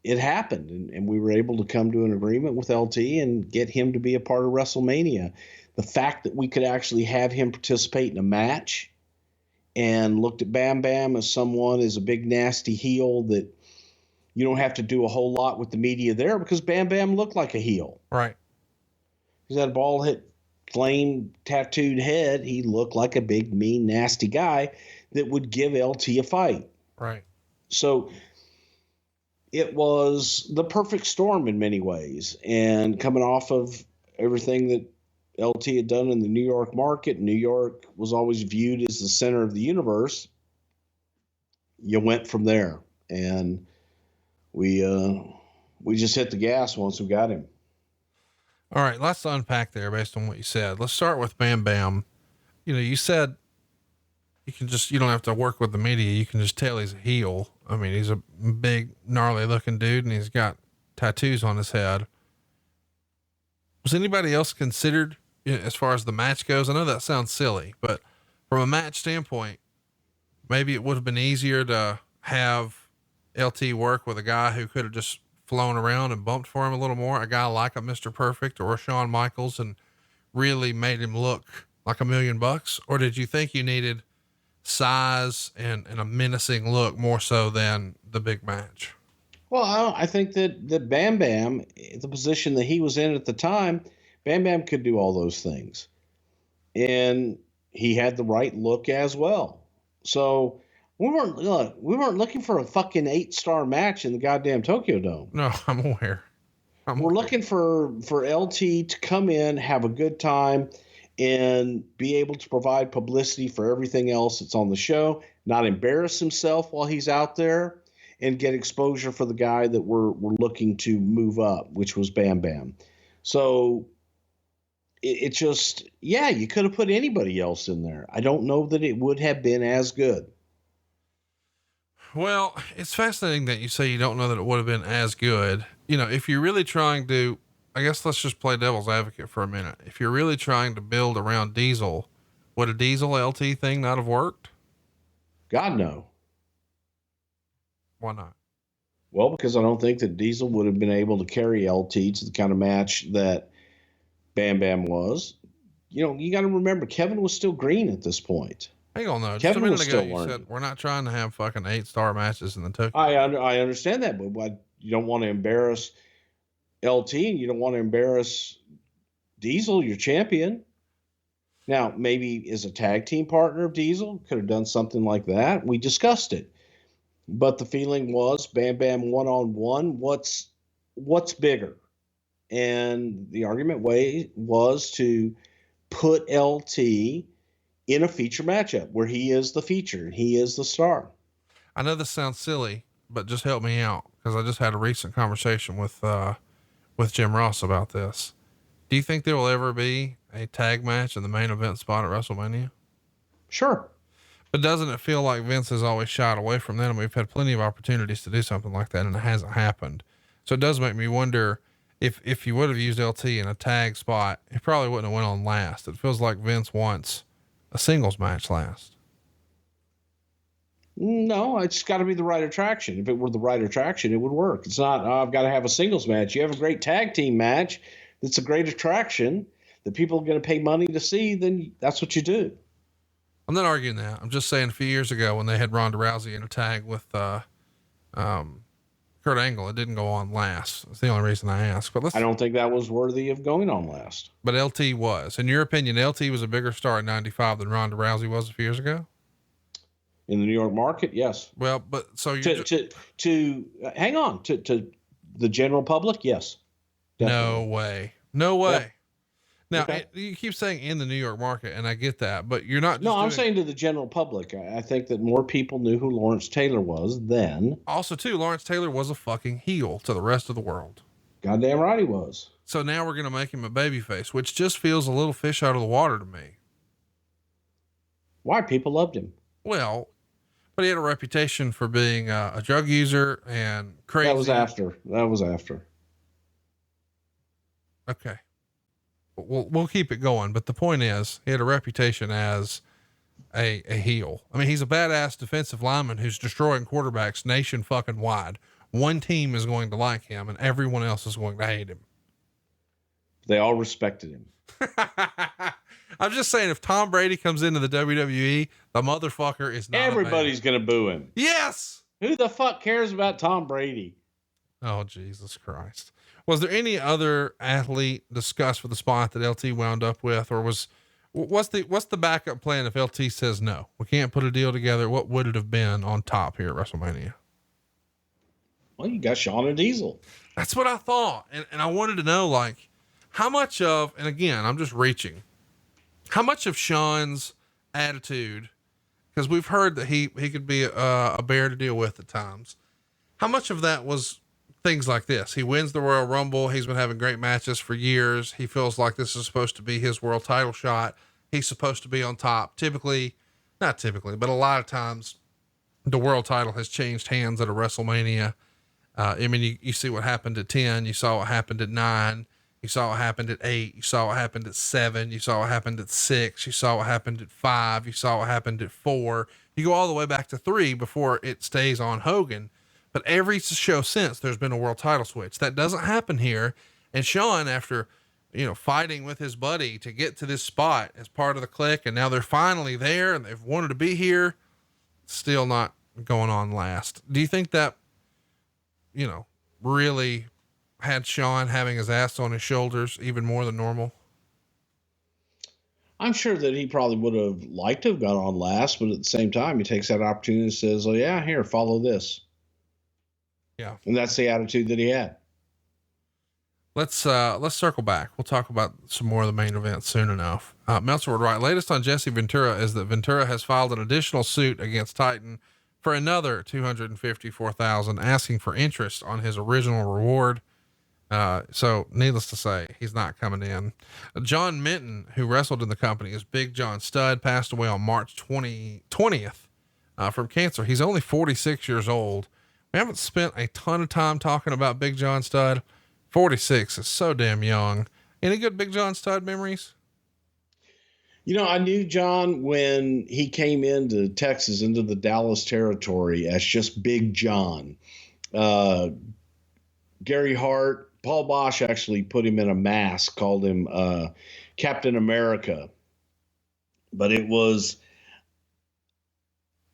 it happened. And we were able to come to an agreement with LT and get him to be a part of WrestleMania. The fact that we could actually have him participate in a match, and looked at Bam Bam as a big nasty heel that you don't have to do a whole lot with the media there, because Bam Bam looked like a heel. Right. He's had a bald head, flame tattooed head. He looked like a big, mean, nasty guy that would give LT a fight. Right. So it was the perfect storm in many ways. And coming off of everything that LT had done in the New York market, New York was always viewed as the center of the universe. You went from there, and we just hit the gas once we got him. All right, let's unpack there based on what you said. Let's start with Bam Bam. You said you don't have to work with the media. You can just tell he's a heel. I mean, he's a big, gnarly looking dude and he's got tattoos on his head. Was anybody else considered, as far as the match goes? I know that sounds silly, but from a match standpoint, maybe it would have been easier to have LT work with a guy who could have just flown around and bumped for him a little more. A guy like a Mr. Perfect or a Shawn Michaels and really made him look like $1 million. Or did you think you needed size and a menacing look more so than the big match? Well, I think that Bam Bam, the position that he was in at the time, Bam Bam could do all those things. And he had the right look as well. So we weren't looking for a fucking 8-star match in the goddamn Tokyo Dome. No, I'm aware. We're looking for LT to come in, have a good time, and be able to provide publicity for everything else that's on the show, not embarrass himself while he's out there, and get exposure for the guy that we're looking to move up, which was Bam Bam. So it just, yeah, you could have put anybody else in there. I don't know that it would have been as good. Well, it's fascinating that you say you don't know that it would have been as good. You know, if you're really trying to, I guess let's just play devil's advocate for a minute. If you're really trying to build around Diesel, would a Diesel LT thing not have worked? God, no. Why not? Well, because I don't think that Diesel would have been able to carry LT to the kind of match that Bam Bam was. You know, you got to remember, Kevin was still green at this point. Hang on, though. Just Kevin a minute was ago, still you learning. said we're not trying to have fucking 8-star matches in the Tokyo. I understand that, but you don't want to embarrass LT and you don't want to embarrass Diesel, your champion. Now, maybe as a tag team partner of Diesel, could have done something like that. We discussed it. But the feeling was Bam Bam one-on-one, what's bigger? And the argument was to put LT in a feature matchup where he is the feature and he is the star. I know this sounds silly, but just help me out because I just had a recent conversation with Jim Ross about this. Do you think there will ever be a tag match in the main event spot at WrestleMania? Sure. But doesn't it feel like Vince has always shied away from that? And we've had plenty of opportunities to do something like that and it hasn't happened. So it does make me wonder if you would have used LT in a tag spot, it probably wouldn't have went on last. It feels like Vince wants a singles match last. No, it's got to be the right attraction. If it were the right attraction, it would work. It's not, I've got to have a singles match. You have a great tag team match that's a great attraction that people are going to pay money to see, then that's what you do. I'm not arguing that. I'm just saying a few years ago when they had Ronda Rousey in a tag with Kurt Angle, it didn't go on last. That's the only reason I asked. But I don't think that was worthy of going on last. But LT was. In your opinion, LT was a bigger star in 95 than Ronda Rousey was a few years ago? In the New York market, yes. Well, but so you hang on to the general public, yes. Definitely. No way. Yeah. Now Okay. you keep saying in the New York market, and I get that, but you're not. No, I'm saying to the general public. I think that more people knew who Lawerence Taylor was then. Also, too, Lawerence Taylor was a fucking heel to the rest of the world. Goddamn right he was. So now we're gonna make him a babyface, which just feels a little fish out of the water to me. Why? People loved him. Well, but he had a reputation for being a drug user and crazy. That was after. Okay. We'll keep it going. But the point is he had a reputation as a heel. I mean, he's a badass defensive lineman who's destroying quarterbacks nation fucking wide. One team is going to like him and everyone else is going to hate him. They all respected him. I'm just saying, if Tom Brady comes into the WWE, the motherfucker is not. Everybody's going to boo him. Yes. Who the fuck cares about Tom Brady? Oh, Jesus Christ. Was there any other athlete discussed for the spot that LT wound up with, or what's the backup plan if LT says no, we can't put a deal together? What would it have been on top here at WrestleMania? Well, you got Shawn and Diesel. That's what I thought. And I wanted to know, like, how much of, and again, I'm just reaching, how much of Shawn's attitude, because we've heard that he could be a bear to deal with at times. How much of that was things like this? He wins the Royal Rumble. He's been having great matches for years. He feels like this is supposed to be his world title shot. He's supposed to be on top. Typically not typically, but a lot of times the world title has changed hands at a WrestleMania. I mean, you see what happened at 10, you saw what happened at 9, you saw what happened at 8, you saw what happened at 7, you saw what happened at 6, you saw what happened at 5, you saw what happened at 4. You go all the way back to 3 before it stays on Hogan. But every show since, there's been a world title switch. That doesn't happen here. And Shawn, after, fighting with his buddy to get to this spot as part of the Clique, and now they're finally there and they've wanted to be here, still not going on last. Do you think that, really had Shawn having his ass on his shoulders even more than normal? I'm sure that he probably would have liked to have gone on last, but at the same time, he takes that opportunity and says, "Oh yeah, here, follow this." Yeah. And that's the attitude that he had. Let's circle back. We'll talk about some more of the main events soon enough. Meltzer would write, latest on Jesse Ventura is that Ventura has filed an additional suit against Titan for another $254,000, asking for interest on his original reward. So needless to say, he's not coming in. John Minton, who wrestled in the company as Big John Studd, passed away on March 20th from cancer. He's only 46 years old. We haven't spent a ton of time talking about Big John Studd. 46 is so damn young. Any good Big John Studd memories? I knew John when he came into Texas, into the Dallas territory as just Big John. Gary Hart, Paul Bosch actually put him in a mask, called him Captain America. But it was,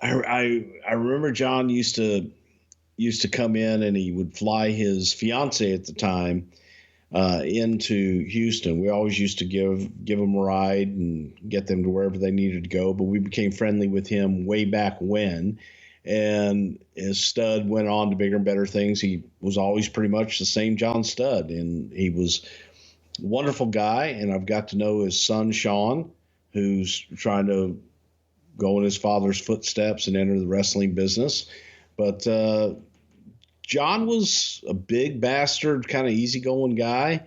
I remember John used to come in, and he would fly his fiance at the time into Houston. We always used to give them a ride and get them to wherever they needed to go. But we became friendly with him way back when. And as Studd went on to bigger and better things, he was always pretty much the same John Studd. And he was a wonderful guy. And I've got to know his son, Shawn, who's trying to go in his father's footsteps and enter the wrestling business. But John was a big bastard, kind of easygoing guy,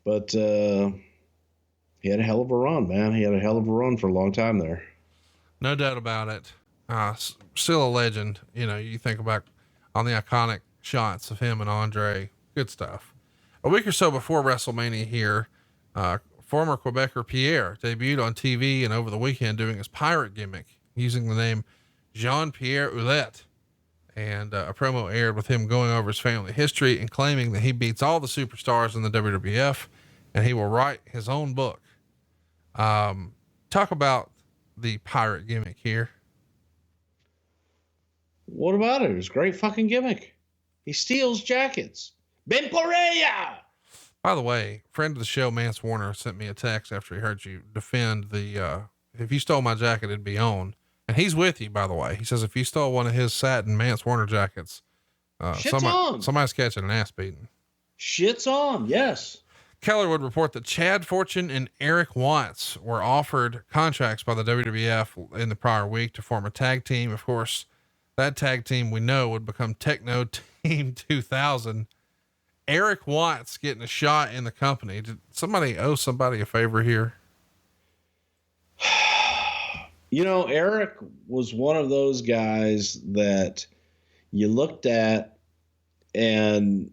but he had a hell of a run, man. He had a hell of a run for a long time there. No doubt about it. Still a legend. You think about on the iconic shots of him and Andre, good stuff. A week or so before WrestleMania here, former Quebecer Pierre debuted on TV and over the weekend doing his pirate gimmick using the name Jean-Pierre Ouellette. And a promo aired with him going over his family history and claiming that he beats all the superstars in the WWF and he will write his own book. Talk about the pirate gimmick here. What about it? It was a great fucking gimmick. He steals jackets. Ben Pereira! By the way, friend of the show, Mance Warner, sent me a text after he heard you defend the, if you stole my jacket, it'd be on. And he's with you, by the way. He says, if you stole one of his satin Mance Warner jackets, somebody's catching an ass beating. Shit's on. Yes. Keller would report that Chad Fortune and Eric Watts were offered contracts by the WWF in the prior week to form a tag team. Of course, that tag team we know would become Techno Team 2000. Eric Watts getting a shot in the company. Did somebody owe somebody a favor here? Eric was one of those guys that you looked at and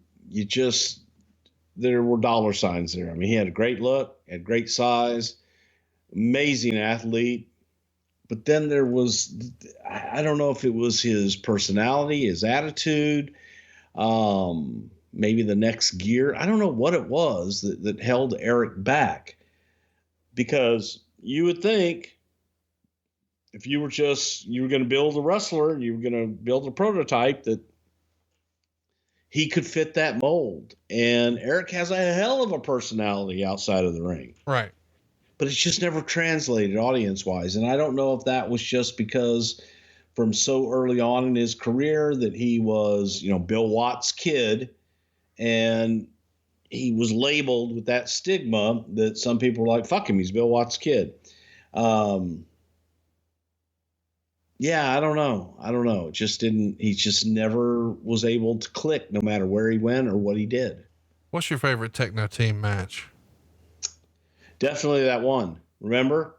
there were dollar signs there. I mean, he had a great look, had great size, amazing athlete. But then there was, I don't know if it was his personality, his attitude, maybe the next gear. I don't know what it was that held Eric back, because you would think, if you were going to build a wrestler and you were going to build a prototype, that he could fit that mold. And Eric has a hell of a personality outside of the ring. Right. But it's just never translated audience wise. And I don't know if that was just because from so early on in his career that he was, Bill Watts' kid, and he was labeled with that stigma that some people were like, fuck him, he's Bill Watts' kid. Yeah, I don't know. It just didn't, he just never was able to click no matter where he went or what he did. What's your favorite Techno Team match? Definitely that one. Remember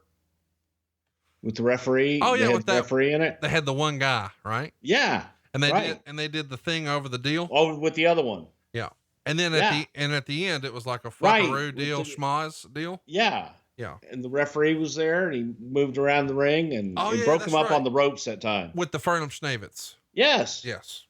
with the referee. Oh, yeah, they had with the that referee in it. They had the one guy, right? Yeah, And they right. did the thing over the deal. Oh, with the other one. Yeah. And then Yeah. at the end, it was like a Right, fuckaroo with deal, the- schmoz deal. Yeah. Yeah. And the referee was there, and he moved around the ring, and Oh, he yeah, broke that's him up right. on the ropes that time. With the Fernum Schnavitz. Yes. Yes.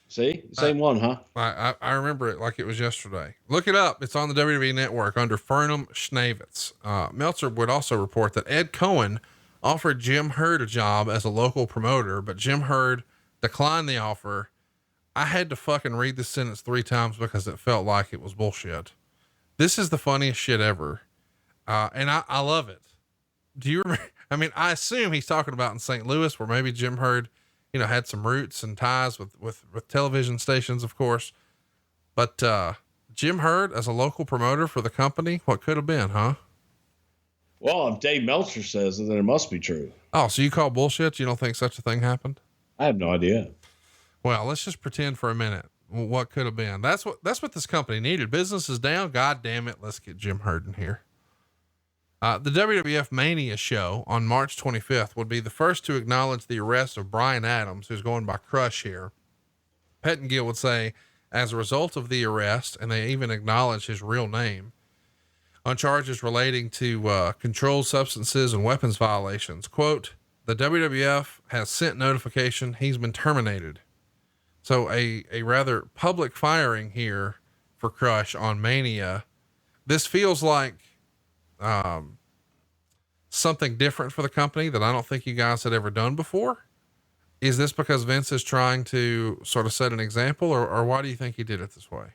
See, same one, huh? I remember it like it was yesterday. Look it up. It's on the WWE Network under Fernum Schnavitz. Meltzer would also report that Ed Cohen offered Jim Herd a job as a local promoter, but Jim Herd declined the offer. I had to fucking read this sentence 3 times because it felt like it was bullshit. This is the funniest shit ever. And I love it. Do you remember? I mean, I assume he's talking about in St. Louis, where maybe Jim Herd, had some roots and ties with television stations, of course. But, Jim Herd as a local promoter for the company, what could have been, huh? Well, if Dave Meltzer says it, then it must be true. Oh, so you call bullshit? You don't think such a thing happened? I have no idea. Well, let's just pretend for a minute what could have been. That's what this company needed. Business is down. God damn it. Let's get Jim Herd in here. The WWF Mania show on March 25th would be the first to acknowledge the arrest of Brian Adams, who's going by Crush here. Pettingill would say, as a result of the arrest, and they even acknowledge his real name, on charges relating to controlled substances and weapons violations, quote, the WWF has sent notification he's been terminated. So a rather public firing here for Crush on Mania. This feels like something different for the company that I don't think you guys had ever done before. Is this because Vince is trying to sort of set an example, or why do you think he did it this way?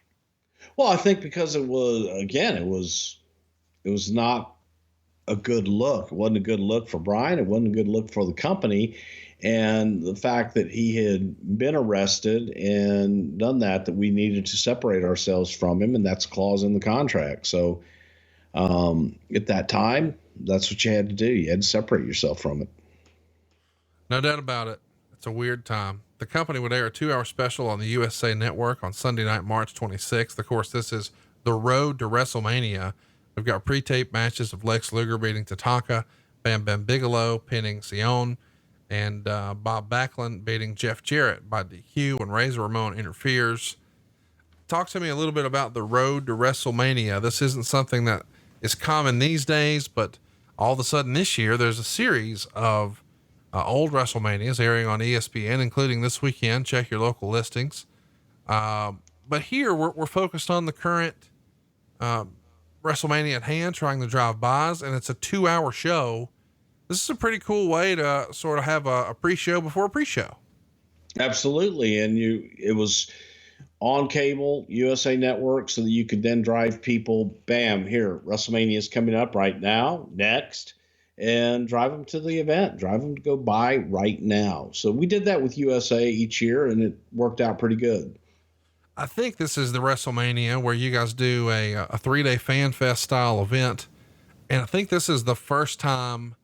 Well, I think because it was not a good look. It wasn't a good look for Brian. It wasn't a good look for the company. And the fact that he had been arrested and done that we needed to separate ourselves from him. And that's a clause in the contract. So, at that time, that's what you had to do. You had to separate yourself from it. No doubt about it. It's a weird time. The company would air a 2-hour special on the USA Network on Sunday night, March 26th. Of course, this is the road to WrestleMania. We've got pre-tape matches of Lex Luger beating Tatanka, Bam Bam Bigelow pinning Sion, and Bob Backlund beating Jeff Jarrett by DQ when Razor Ramon interferes. Talk to me a little bit about the road to WrestleMania. This isn't something that is common these days, but all of a sudden this year, there's a series of old WrestleManias airing on ESPN, including this weekend. Check your local listings. But here we're focused on the current WrestleMania at hand, trying to drive bys, and it's a 2-hour show. This is a pretty cool way to sort of have a pre-show before a pre-show. Absolutely. And it was on cable, USA Network, so that you could then drive people, bam, here, WrestleMania is coming up right now, next, and drive them to the event, drive them to go buy right now. So we did that with USA each year, and it worked out pretty good. I think this is the WrestleMania where you guys do a 3-day fan fest style event. And I think this is the first time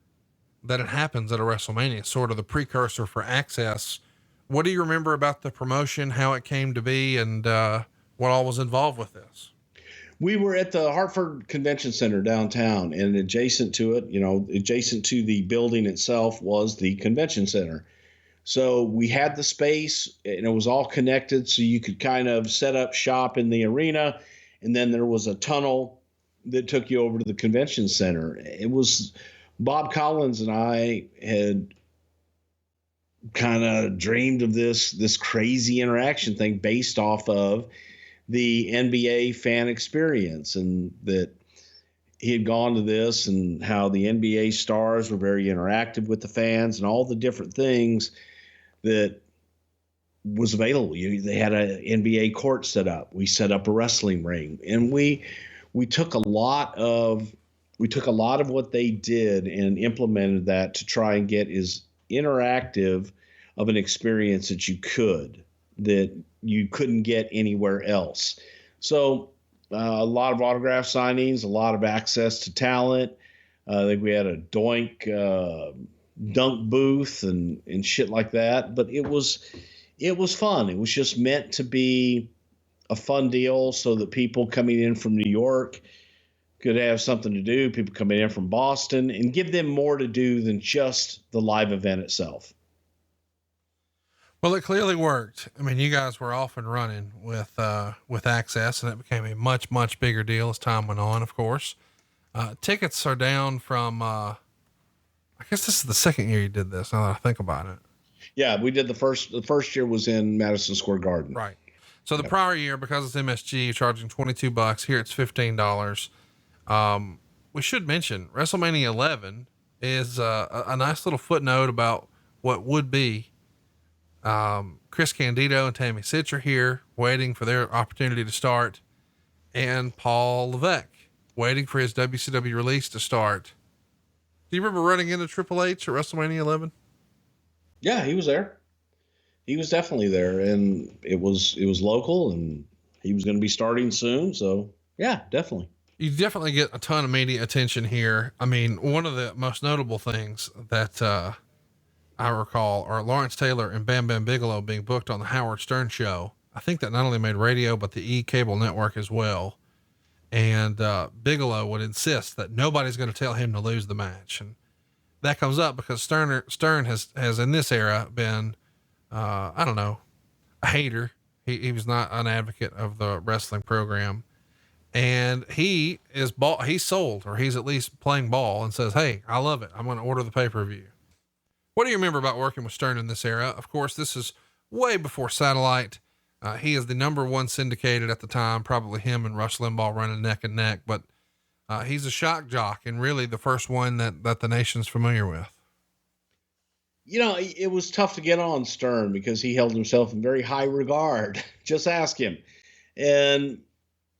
that it happens at a WrestleMania, sort of the precursor for Access. What do you remember about the promotion, how it came to be, and what all was involved with this? We were at the Hartford Convention Center downtown, and adjacent to it, adjacent to the building itself was the convention center. So we had the space, and it was all connected, so you could kind of set up shop in the arena, and then there was a tunnel that took you over to the convention center. It was Bob Collins and I had kind of dreamed of this crazy interaction thing based off of the NBA fan experience, and that he had gone to this and how the NBA stars were very interactive with the fans and all the different things that was available. They had an NBA court set up. We set up a wrestling ring, and we took a lot of what they did and implemented that to try and get as interactive of an experience that you couldn't get anywhere else. So a lot of autograph signings, a lot of access to talent. I think we had a Doink dunk booth and shit like that. But it was fun. It was just meant to be a fun deal so that people coming in from New York could have something to do, people coming in from Boston, and give them more to do than just the live event itself. Well, it clearly worked. I mean, you guys were off and running with Access, and it became a much, much bigger deal as time went on, of course. Tickets are down from, I guess this is the second year you did this, now that I think about it. Yeah, we did the first year was in Madison Square Garden. Right. So the prior year, because it's MSG, you're charging $22. Here it's $15. We should mention WrestleMania 11 is a nice little footnote about what would be. Chris Candido and Tammy Sitch are here waiting for their opportunity to start, and Paul Levesque waiting for his WCW release to start. Do you remember running into Triple H at WrestleMania 11? Yeah, he was there. He was definitely there, and it was local, and he was going to be starting soon. So yeah, definitely. You definitely get a ton of media attention here. I mean, one of the most notable things that, I recall are Lawerence Taylor and Bam Bam Bigelow being booked on the Howard Stern show. I think that not only made radio, but the cable network as well. And, Bigelow would insist that nobody's going to tell him to lose the match. And that comes up because Stern has in this era been, I don't know, a hater. He was not an advocate of the wrestling program, and he's sold, or he's at least playing ball and says, "Hey, I love it. I'm going to order the pay-per-view." What do you remember about working with Stern in this era? Of course, this is way before satellite. He is the number one syndicated at the time, probably him and Rush Limbaugh running neck and neck, but, he's a shock jock and really the first one that the nation's familiar with. You know, it was tough to get on Stern because he held himself in very high regard. Just ask him. And,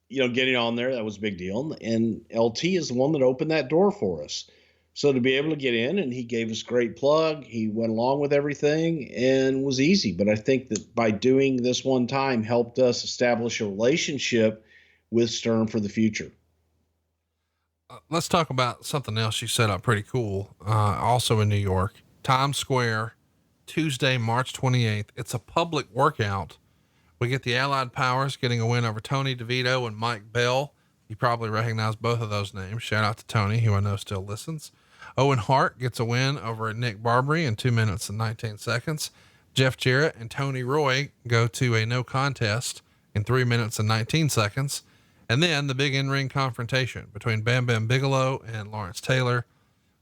you know, getting on there, that was a big deal. And LT is the one that opened that door for us. So to be able to get in, and he gave us a great plug, he went along with everything and was easy. But I think that by doing this one time helped us establish a relationship with Stern for the future. Let's talk about something else you set up pretty cool. Also in New York, Times Square, Tuesday, March 28th. It's a public workout. We get the Allied Powers getting a win over Tony DeVito and Mike Bell. You probably recognize both of those names. Shout out to Tony, who I know still listens. Owen Hart gets a win over Nick Barbary in 2 minutes and 19 seconds. Jeff Jarrett and Tony Roy go to a no contest in 3 minutes and 19 seconds. And then the big in-ring confrontation between Bam Bam Bigelow and Lawerence Taylor.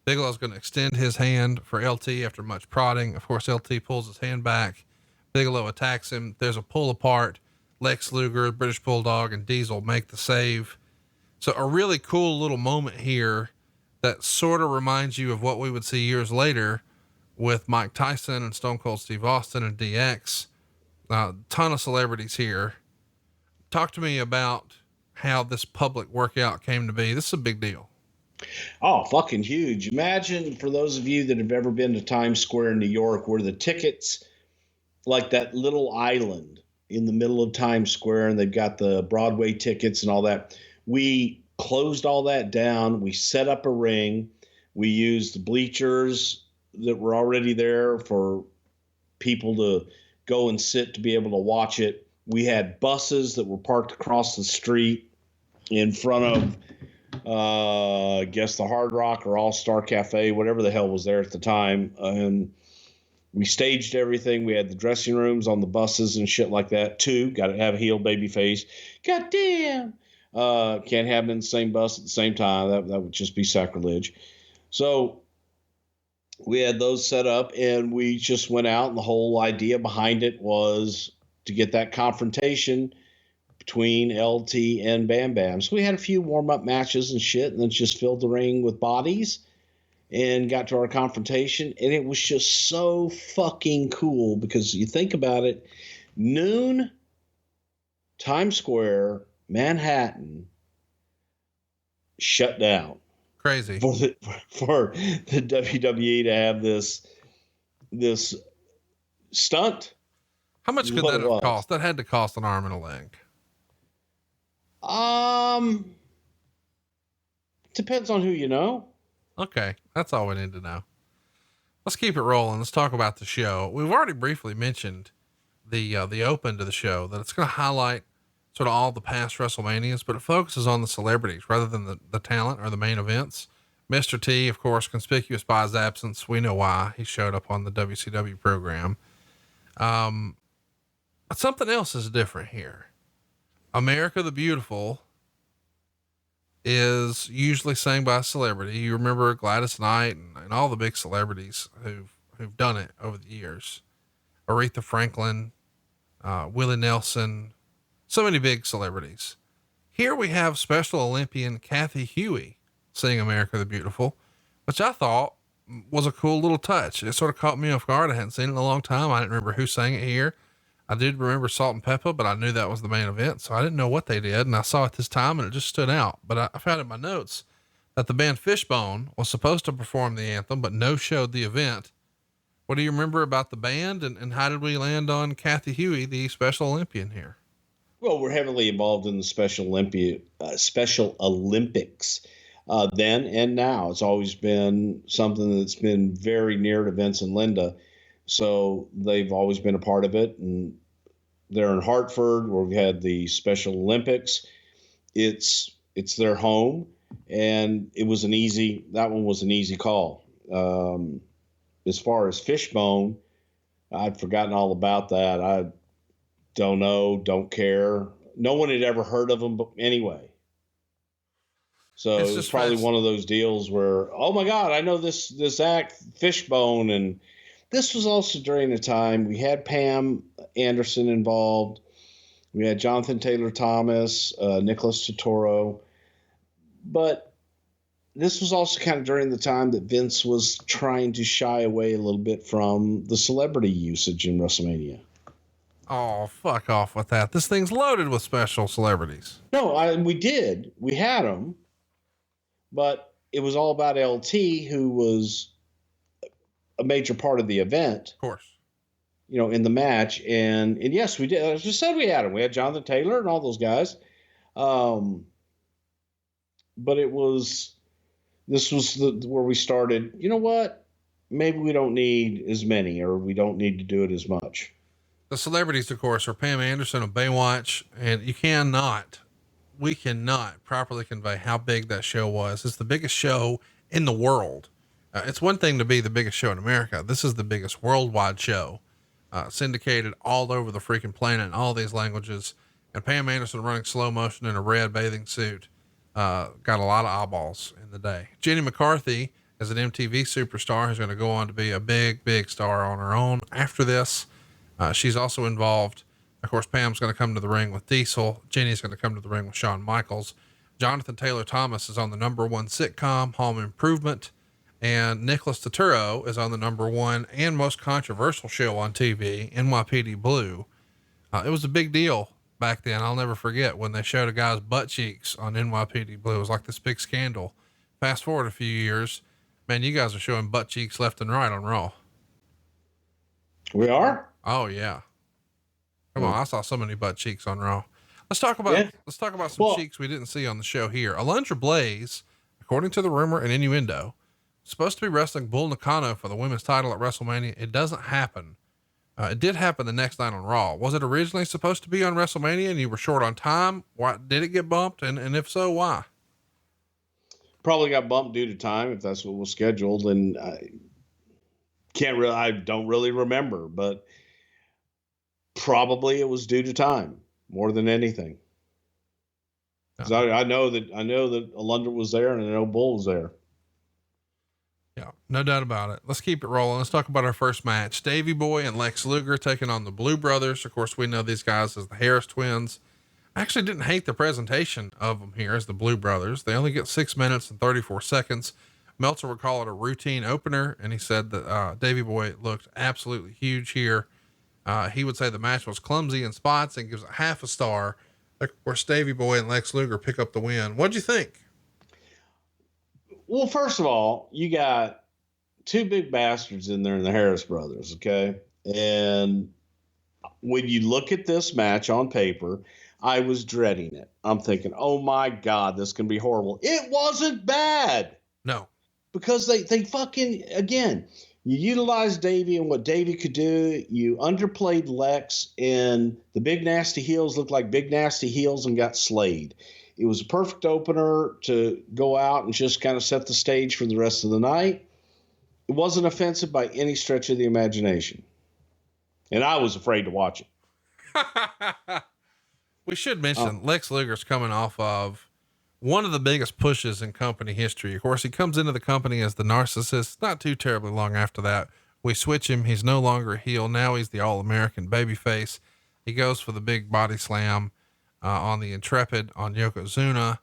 Bigelow's going to extend his hand for LT after much prodding. Of course, LT pulls his hand back. Bigelow attacks him. There's a pull apart. Lex Luger, British Bulldog, and Diesel make the save. So a really cool little moment here that sort of reminds you of what we would see years later with Mike Tyson and Stone Cold Steve Austin and DX. Ton of celebrities here. Talk to me about how this public workout came to be. This is a big deal. Oh, fucking huge. Imagine, for those of you that have ever been to Times Square in New York, where the tickets, like that little island in the middle of Times Square, and they've got the Broadway tickets and all that. We closed all that down. We set up a ring. We used the bleachers that were already there for people to go and sit to be able to watch it. We had buses that were parked across the street in front of, I guess the Hard Rock or All-Star Cafe, whatever the hell was there at the time. And we staged everything. We had the dressing rooms on the buses and shit like that too. Got to have a heel baby face. God damn. Can't have them in the same bus at the same time. That would just be sacrilege. So we had those set up, and we just went out, and the whole idea behind it was to get that confrontation between LT and Bam Bam. So we had a few warm-up matches and shit, and then just filled the ring with bodies and got to our confrontation. And it was just so fucking cool because you think about it, noon, Times Square, Manhattan, shut down. Crazy. For the WWE to have this stunt. How much could that have cost? That had to cost an arm and a leg. Depends on who you know. Okay. That's all we need to know. Let's keep it rolling. Let's talk about the show. We've already briefly mentioned the open to the show, that it's going to highlight sort of all the past WrestleManias, but it focuses on the celebrities rather than the talent or the main events. Mr. T, of course, conspicuous by his absence. We know why. He showed up on the WCW program. But something else is different here. America the Beautiful is usually sang by a celebrity. You remember Gladys Knight and all the big celebrities who've done it over the years. Aretha Franklin, Willie Nelson, so many big celebrities. Here we have Special Olympian Kathy Huey sing America the Beautiful, which I thought was a cool little touch. It sort of caught me off guard. I hadn't seen it in a long time. I didn't remember who sang it here. I did remember Salt and Pepper, but I knew that was the main event, so I didn't know what they did. And I saw it this time and it just stood out. But I found in my notes that the band Fishbone was supposed to perform the anthem, but no showed the event. What do you remember about the band, and how did we land on Kathy Huey, the Special Olympian here? Well, we're heavily involved in the Special Olympics then and now. It's always been something that's been very near to Vince and Linda. So they've always been a part of it. And they're in Hartford where we had the Special Olympics. It's their home, and that one was an easy call. As far as Fishbone, I'd forgotten all about that. I don't know, don't care. No one had ever heard of them, but anyway. So it was probably one of those deals where, oh my God, I know this act, Fishbone. And this was also during the time we had Pam Anderson involved. We had Jonathan Taylor Thomas, Nicholas Totoro. But this was also kind of during the time that Vince was trying to shy away a little bit from the celebrity usage in WrestleMania. Oh, fuck off with that. This thing's loaded with special celebrities. No, we had them, but it was all about LT, who was a major part of the event. Of course. In the match. And yes, we did. As I just said, we had them. We had Jonathan Taylor and all those guys. But this was where we started, you know what? Maybe we don't need as many, or we don't need to do it as much. The celebrities, of course, are Pam Anderson of Baywatch, and we cannot properly convey how big that show was. It's the biggest show in the world. It's one thing to be the biggest show in America. This is the biggest worldwide show, syndicated all over the freaking planet in all these languages. And Pam Anderson running slow motion in a red bathing suit, got a lot of eyeballs in the day. Jenny McCarthy is an MTV superstar who's going to go on to be a big, big star on her own after this. She's also involved. Of course, Pam's going to come to the ring with Diesel. Jenny's going to come to the ring with Shawn Michaels. Jonathan Taylor Thomas is on the #1 sitcom, Home Improvement. And Nicholas Totoro is on the #1 and most controversial show on TV, NYPD Blue. It was a big deal back then. I'll never forget when they showed a guy's butt cheeks on NYPD Blue. It was like this big scandal. Fast forward a few years, man, you guys are showing butt cheeks left and right on Raw. We are? Oh yeah. Come on. I saw so many butt cheeks on Raw. Let's talk about some cheeks we didn't see on the show here. Alundra Blaze, according to the rumor and innuendo, supposed to be wrestling Bull Nakano for the women's title at WrestleMania. It doesn't happen. It did happen the next night on Raw. Was it originally supposed to be on WrestleMania and you were short on time? Why did it get bumped? And if so, why? Probably got bumped due to time, if that's what was scheduled. And I don't really remember, but probably it was due to time more than anything. So I know that Alundra was there, and I know Bull was there. Yeah, no doubt about it. Let's keep it rolling. Let's talk about our first match. Davey Boy and Lex Luger taking on the Blue Brothers. Of course, we know these guys as the Harris Twins. I actually didn't hate the presentation of them here as the Blue Brothers. They only get 6 minutes and 34 seconds. Meltzer would call it a routine opener, and he said that Davey Boy looked absolutely huge here. He would say the match was clumsy in spots and gives it half a star. Of course, Davey Boy and Lex Luger pick up the win. What'd you think? Well, first of all, you got two big bastards in there in the Harris brothers. Okay. And when you look at this match on paper, I was dreading it. I'm thinking, oh my God, this can be horrible. It wasn't bad. No, because they fucking, again, You utilized Davey and what Davey could do. You underplayed Lex, and the Big Nasty Heels looked like Big Nasty Heels and got slayed. It was a perfect opener to go out and just kind of set the stage for the rest of the night. It wasn't offensive by any stretch of the imagination. And I was afraid to watch it. We should mention Lex Luger's coming off of one of the biggest pushes in company history. Of course, he comes into the company as the narcissist. Not too terribly long after that, we switch him. He's no longer a heel. Now he's the All-American babyface. He goes for the big body slam on the Intrepid on Yokozuna,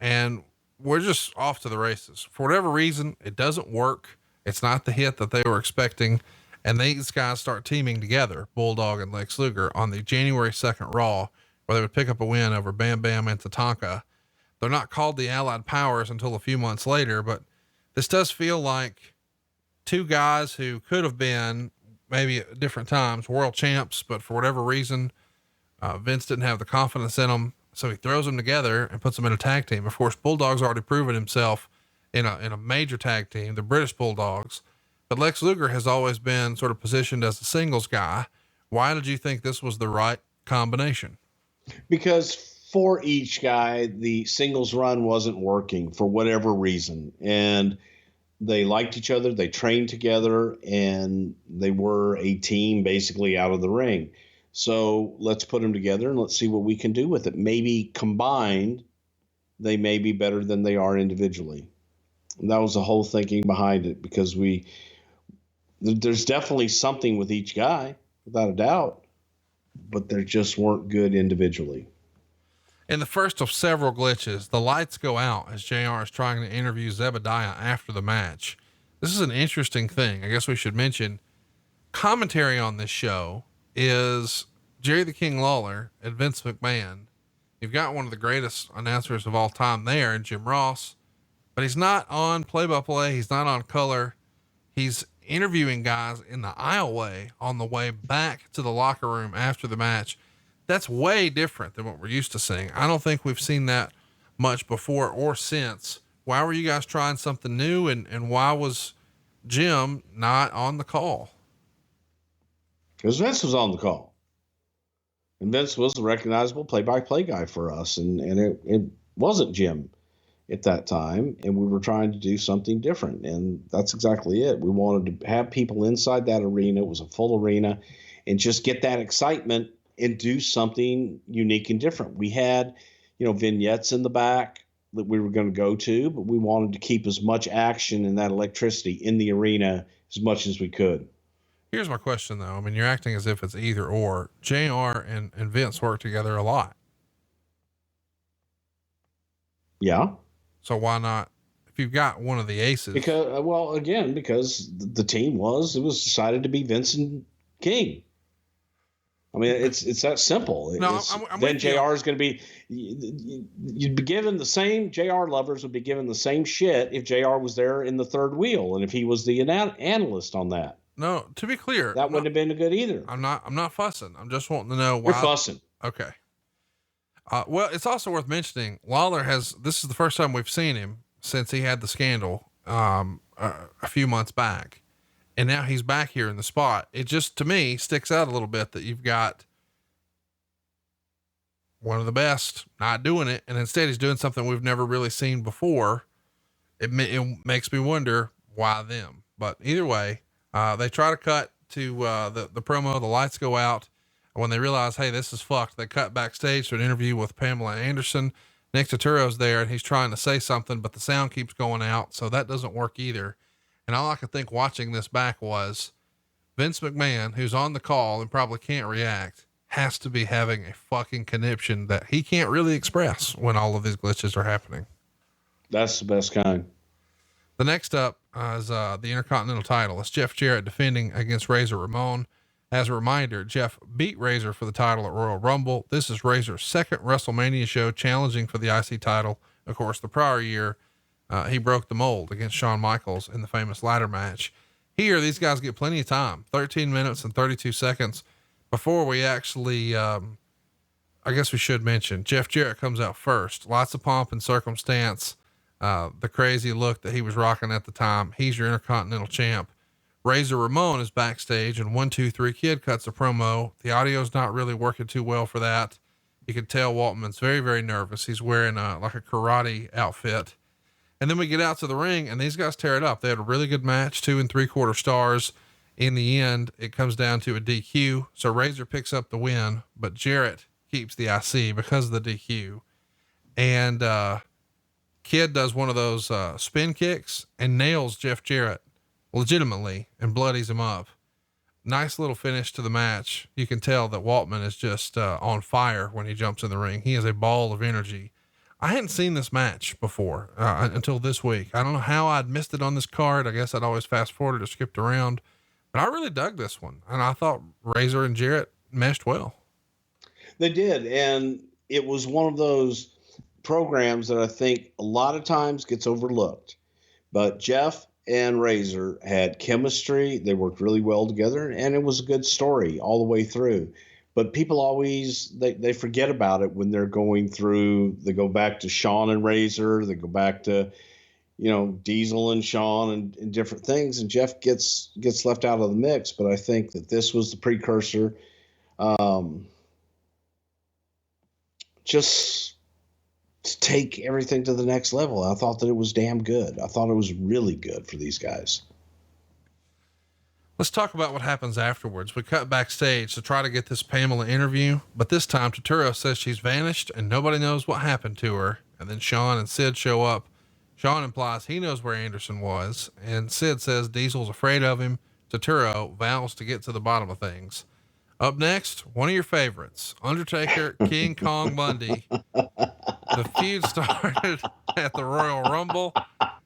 and we're just off to the races. For whatever reason, it doesn't work. It's not the hit that they were expecting. And these guys start teaming together, Bulldog and Lex Luger, on the January 2nd Raw, where they would pick up a win over Bam Bam and Tatanka. They're not called the Allied Powers until a few months later, but this does feel like two guys who could have been maybe at different times world champs, but for whatever reason, Vince didn't have the confidence in them. So he throws them together and puts them in a tag team. Of course, Bulldog's already proven himself in a major tag team, the British Bulldogs, but Lex Luger has always been sort of positioned as a singles guy. Why did you think this was the right combination? Because for each guy, the singles run wasn't working for whatever reason. And they liked each other. They trained together, and they were a team basically out of the ring. So let's put them together and let's see what we can do with it. Maybe combined, they may be better than they are individually. And that was the whole thinking behind it, because there's definitely something with each guy, without a doubt, but they just weren't good individually. In the first of several glitches, the lights go out as JR is trying to interview Zebediah after the match. This is an interesting thing. I guess we should mention commentary on this show is Jerry the King Lawler and Vince McMahon. You've got one of the greatest announcers of all time there in Jim Ross, but he's not on play-by-play. He's not on color. He's interviewing guys in the aisleway on the way back to the locker room after the match. That's way different than what we're used to seeing. I don't think we've seen that much before or since. Why were you guys trying something new? And why was Jim not on the call? Because Vince was on the call, and Vince was the recognizable play-by-play guy for us. And it wasn't Jim at that time. And we were trying to do something different. And that's exactly it. We wanted to have people inside that arena. It was a full arena, and just get that excitement and do something unique and different. We had, vignettes in the back that we were going to go to, but we wanted to keep as much action and that electricity in the arena as much as we could. Here's my question though. I mean, you're acting as if it's either or. JR and Vince work together a lot. Yeah. So why not, if you've got one of the aces? Because the team was decided to be Vince and King. I mean, it's that simple. No, then JR is going to be, you'd be given the same, JR lovers would be given the same shit if JR was there in the third wheel. And if he was the analyst on that. No, to be clear, that wouldn't have been good either. I'm not fussing. I'm just wanting to know why. You're fussing. Okay. Well, it's also worth mentioning Lawler this is the first time we've seen him since he had the scandal, a few months back. And now he's back here in the spot. It just, to me, sticks out a little bit that you've got one of the best not doing it. And instead he's doing something we've never really seen before. It makes me wonder why them, but either way, they try to cut to, the promo, the lights go out. And when they realize, hey, this is fucked, they cut backstage to an interview with Pamela Anderson. Nick Turturro's there and he's trying to say something, but the sound keeps going out. So that doesn't work either. And all I could think watching this back was Vince McMahon, who's on the call and probably can't react, has to be having a fucking conniption that he can't really express when all of these glitches are happening. That's the best kind. The next up is the Intercontinental title. It's Jeff Jarrett defending against Razor Ramon. As a reminder, Jeff beat Razor for the title at Royal Rumble. This is Razor's second WrestleMania show challenging for the IC title. Of course, the prior year, he broke the mold against Shawn Michaels in the famous ladder match. Here, these guys get plenty of time, 13 minutes and 32 seconds before we actually, I guess we should mention Jeff Jarrett comes out first. Lots of pomp and circumstance. The crazy look that he was rocking at the time. He's your Intercontinental champ. Razor Ramon is backstage, and 1-2-3 Kid cuts a promo. The audio's not really working too well for that. You can tell Waltman's very, very nervous. He's wearing like a karate outfit. And then we get out to the ring and these guys tear it up. They had a really good match, 2 3/4 stars. In the end, it comes down to a DQ. So Razor picks up the win, but Jarrett keeps the IC because of the DQ. And, Kid does one of those, spin kicks and nails Jeff Jarrett legitimately and bloodies him up. Nice little finish to the match. You can tell that Waltman is just, on fire when he jumps in the ring. He is a ball of energy. I hadn't seen this match before, until this week. I don't know how I'd missed it on this card. I guess I'd always fast forwarded or skipped around, but I really dug this one. And I thought Razor and Jarrett meshed well. They did. And it was one of those programs that I think a lot of times gets overlooked, but Jeff and Razor had chemistry. They worked really well together and it was a good story all the way through. But people always, they forget about it when they're going through, they go back to Shawn and Razor, they go back to, Diesel and Shawn and different things. And Jeff gets left out of the mix. But I think that this was the precursor. Just to take everything to the next level. I thought that it was damn good. I thought it was really good for these guys. Let's talk about what happens afterwards. We cut backstage to try to get this Pamela interview, but this time Turturro says she's vanished and nobody knows what happened to her. And then Shawn and Sid show up. Shawn implies he knows where Anderson was, and Sid says Diesel's afraid of him. Turturro vows to get to the bottom of things. Up next, one of your favorites, Undertaker, King Kong Bundy. The feud started at the Royal Rumble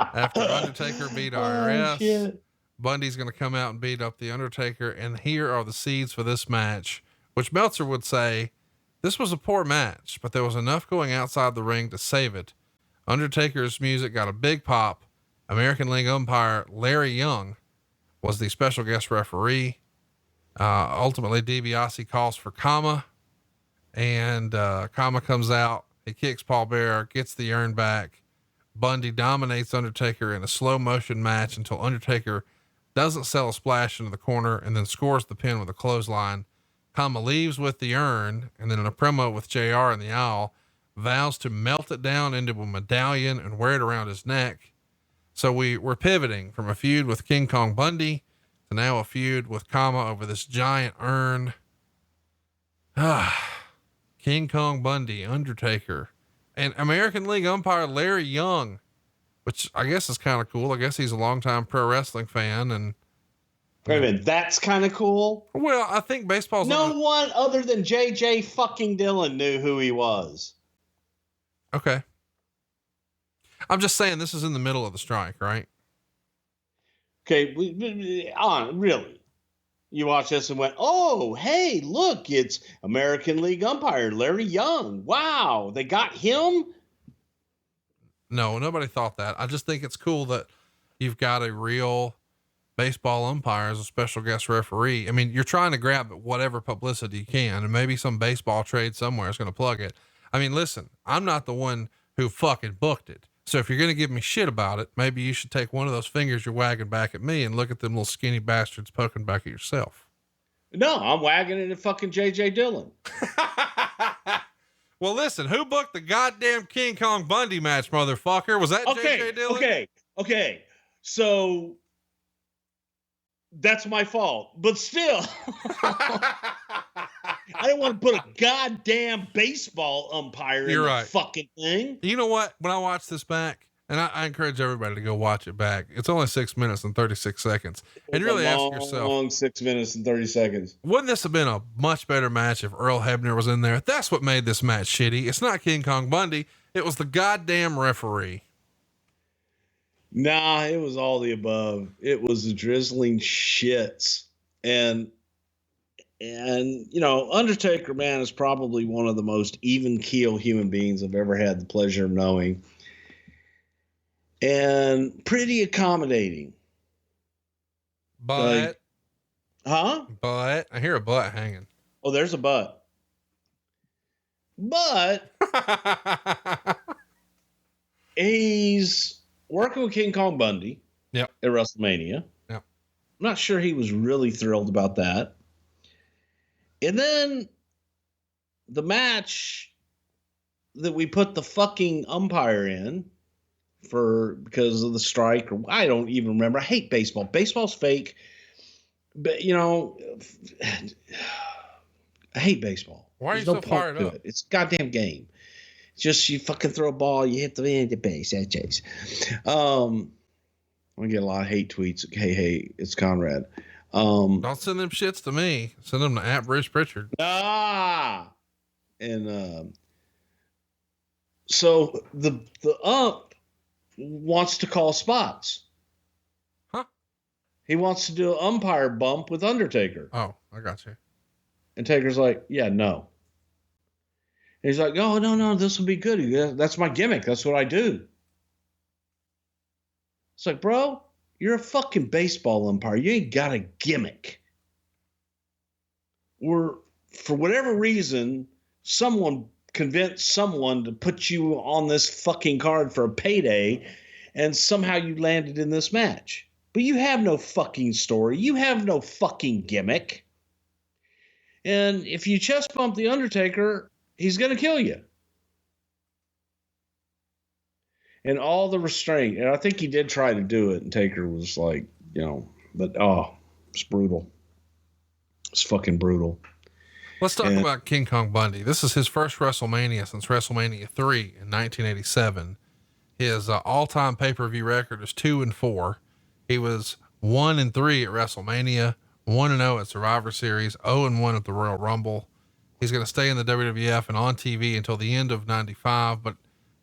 after Undertaker beat IRS. Shit. Bundy's going to come out and beat up the Undertaker. And here are the seeds for this match, which Meltzer would say this was a poor match, but there was enough going outside the ring to save it. Undertaker's music got a big pop. American League umpire Larry Young was the special guest referee. Ultimately DiBiase calls for Kama, and Kama comes out. He kicks Paul Bearer, gets the urn back. Bundy dominates Undertaker in a slow motion match until Undertaker doesn't sell a splash into the corner and then scores the pin with a clothesline. Kama leaves with the urn, and then in a promo with JR in the aisle, vows to melt it down into a medallion and wear it around his neck. So we're pivoting from a feud with King Kong Bundy to now a feud with Kama over this giant urn. King Kong Bundy, Undertaker, and American League umpire Larry Young, which I guess is kind of cool. I guess he's a longtime pro wrestling fan. And wait a minute, that's kind of cool. Well, I think baseball's no one other than JJ fucking Dillon knew who he was. Okay. I'm just saying this is in the middle of the strike, right? Okay. Really? You watched this and went, oh, hey, look, it's American League umpire Larry Young. Wow. They got him. No, nobody thought that. I just think it's cool that you've got a real baseball umpire as a special guest referee. I mean, you're trying to grab whatever publicity you can, and maybe some baseball trade somewhere is going to plug it. I mean, listen, I'm not the one who fucking booked it. So if you're going to give me shit about it, maybe you should take one of those fingers you're wagging back at me and look at them little skinny bastards poking back at yourself. No, I'm wagging it at fucking JJ Dillon. Well, listen, who booked the goddamn King Kong Bundy match, motherfucker? Was that JJ Dillon? Okay. So that's my fault, but still, I don't want to put a goddamn baseball umpire in the fucking thing. You know what? When I watch this back, and I encourage everybody to go watch it back. It's only 6 minutes and 36 seconds. And really ask yourself, long 6 minutes and 30 seconds. Wouldn't this have been a much better match if Earl Hebner was in there? That's what made this match shitty. It's not King Kong Bundy. It was the goddamn referee. Nah, it was all the above. It was the drizzling shits. And Undertaker, man, is probably one of the most even keel human beings I've ever had the pleasure of knowing. And pretty accommodating. But, But I hear a butt hanging. Oh, there's a but. But he's working with King Kong Bundy. Yep. At WrestleMania. Yep. not sure he was really thrilled about that. And then the match that we put the fucking umpire in because of the strike, or I don't even remember. I hate baseball. Baseball's fake. But, I hate baseball. Why are There's you no so point fired to up? it. It's a goddamn game. It's just you fucking throw a ball, you hit the end of the base. That's chase. I get a lot of hate tweets. Hey, it's Conrad. Don't send them shits to me. Send them to @Prichard. And so the ump wants to call spots. Huh? He wants to do an umpire bump with Undertaker. Oh, I got you. And Taker's like, yeah, no. And he's like, oh, no, this will be good. That's my gimmick. That's what I do. It's like, bro, you're a fucking baseball umpire. You ain't got a gimmick. Or for whatever reason, someone convinced someone to put you on this fucking card for a payday, and somehow you landed in this match. But you have no fucking story. You have no fucking gimmick. And if you chest bump the Undertaker, he's going to kill you. And all the restraint. And I think he did try to do it. And Taker was like, but it's brutal. It's fucking brutal. Let's talk about King Kong Bundy. This is his first WrestleMania since WrestleMania 3 in 1987. His all-time pay-per-view record is 2-4. He was 1-3 at WrestleMania, 1-0 at Survivor Series, 0-1 at the Royal Rumble. He's going to stay in the WWF and on TV until the end of 95, but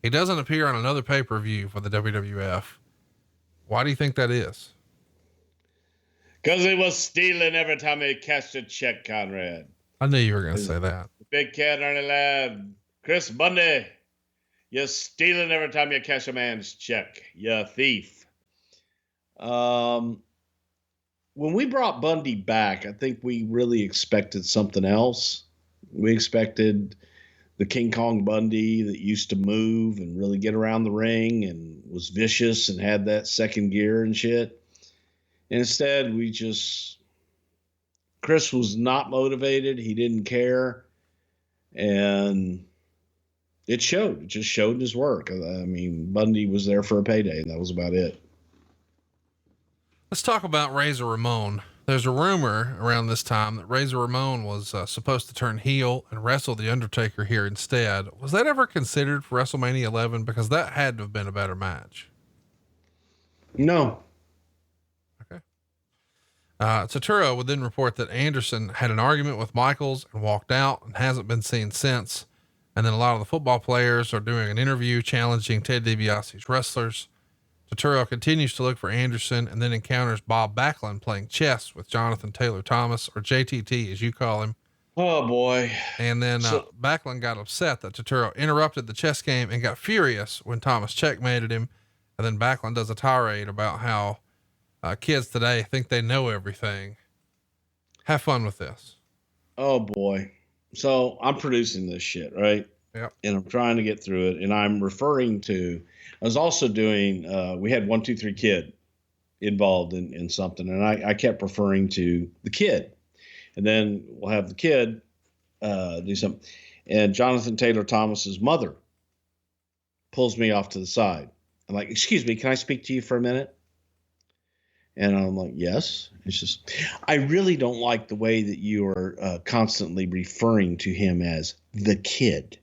he doesn't appear on another pay-per-view for the WWF. Why do you think that is? Because he was stealing every time he cashed a check, Conrad. I knew you were going to say that. Big cat on the lab. Chris Bundy, you're stealing every time you cash a man's check. You thief. When we brought Bundy back, I think we really expected something else. We expected the King Kong Bundy that used to move and really get around the ring and was vicious and had that second gear and shit. And instead, Chris was not motivated. He didn't care. And it showed. It just showed in his work. I mean, Bundy was there for a payday, and that was about it. Let's talk about Razor Ramon. There's a rumor around this time that Razor Ramon was supposed to turn heel and wrestle the Undertaker here instead. Was that ever considered for WrestleMania 11? Because that had to have been a better match. No. Okay. Turturro would then report that Anderson had an argument with Michaels and walked out and hasn't been seen since. And then a lot of the football players are doing an interview challenging Ted DiBiase's wrestlers. Turturro continues to look for Anderson and then encounters Bob Backlund playing chess with Jonathan Taylor Thomas, or JTT as you call him. Oh boy. And then Backlund got upset that Turturro interrupted the chess game and got furious when Thomas checkmated him. And then Backlund does a tirade about how kids today think they know everything. Have fun with this. Oh boy. So I'm producing this shit, right? Yep. And I'm trying to get through it. And I'm referring to, I was also doing, we had 1-2-3 Kid involved in something. And I kept referring to the Kid. And then we'll have the Kid do something. And Jonathan Taylor Thomas's mother pulls me off to the side. I'm like, excuse me, can I speak to you for a minute? And I'm like, yes. It's just, I really don't like the way that you are constantly referring to him as the Kid.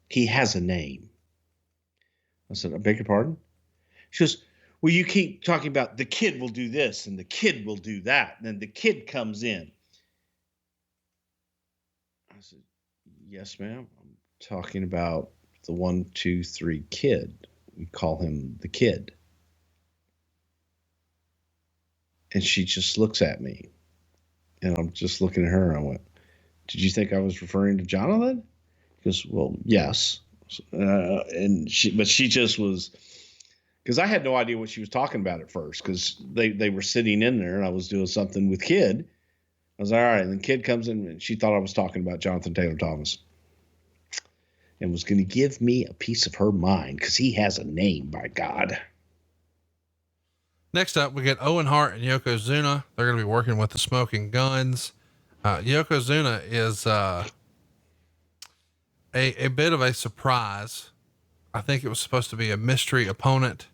He has a name. I said, I beg your pardon? She goes, well, you keep talking about the Kid will do this and the Kid will do that. And then the Kid comes in. I said, yes, ma'am. I'm talking about the 1-2-3 Kid. We call him the Kid. And she just looks at me. And I'm just looking at her. I went, did you think I was referring to Jonathan? She goes, well, yes. But she just was, because I had no idea what she was talking about at first, because they were sitting in there and I was doing something with Kid. I was like, all right. And then Kid comes in and she thought I was talking about Jonathan Taylor Thomas and was going to give me a piece of her mind because he has a name, by God. Next up, we get Owen Hart and Yokozuna. They're going to be working with the Smoking Guns. Yokozuna is a bit of a surprise. I think it was supposed to be a mystery opponent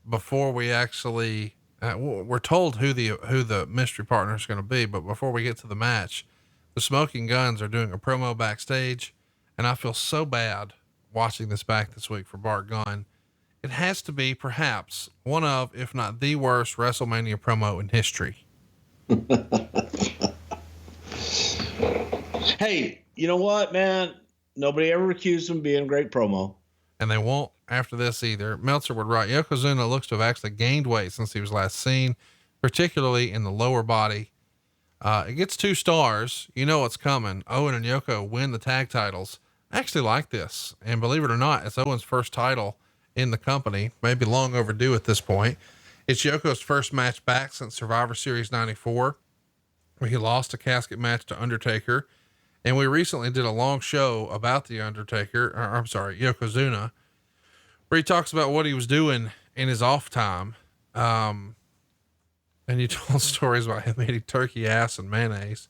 before we actually, we're told who the mystery partner is going to be, but before we get to the match, the Smoking Guns are doing a promo backstage, and I feel so bad watching this back this week for Bart Gunn. It has to be perhaps one of, if not the worst WrestleMania promo in history. Hey, you know what, man? Nobody ever accused him of being a great promo. And they won't after this either. Meltzer would write, Yokozuna looks to have actually gained weight since he was last seen, particularly in the lower body. It gets 2 stars. You know what's coming. Owen and Yoko win the tag titles. I actually like this. And believe it or not, it's Owen's first title in the company, maybe long overdue at this point. It's Yoko's first match back since Survivor Series 94, where he lost a casket match to Undertaker. And we recently did a long show about the Yokozuna, where he talks about what he was doing in his off time. And you told stories about him eating turkey ass and mayonnaise.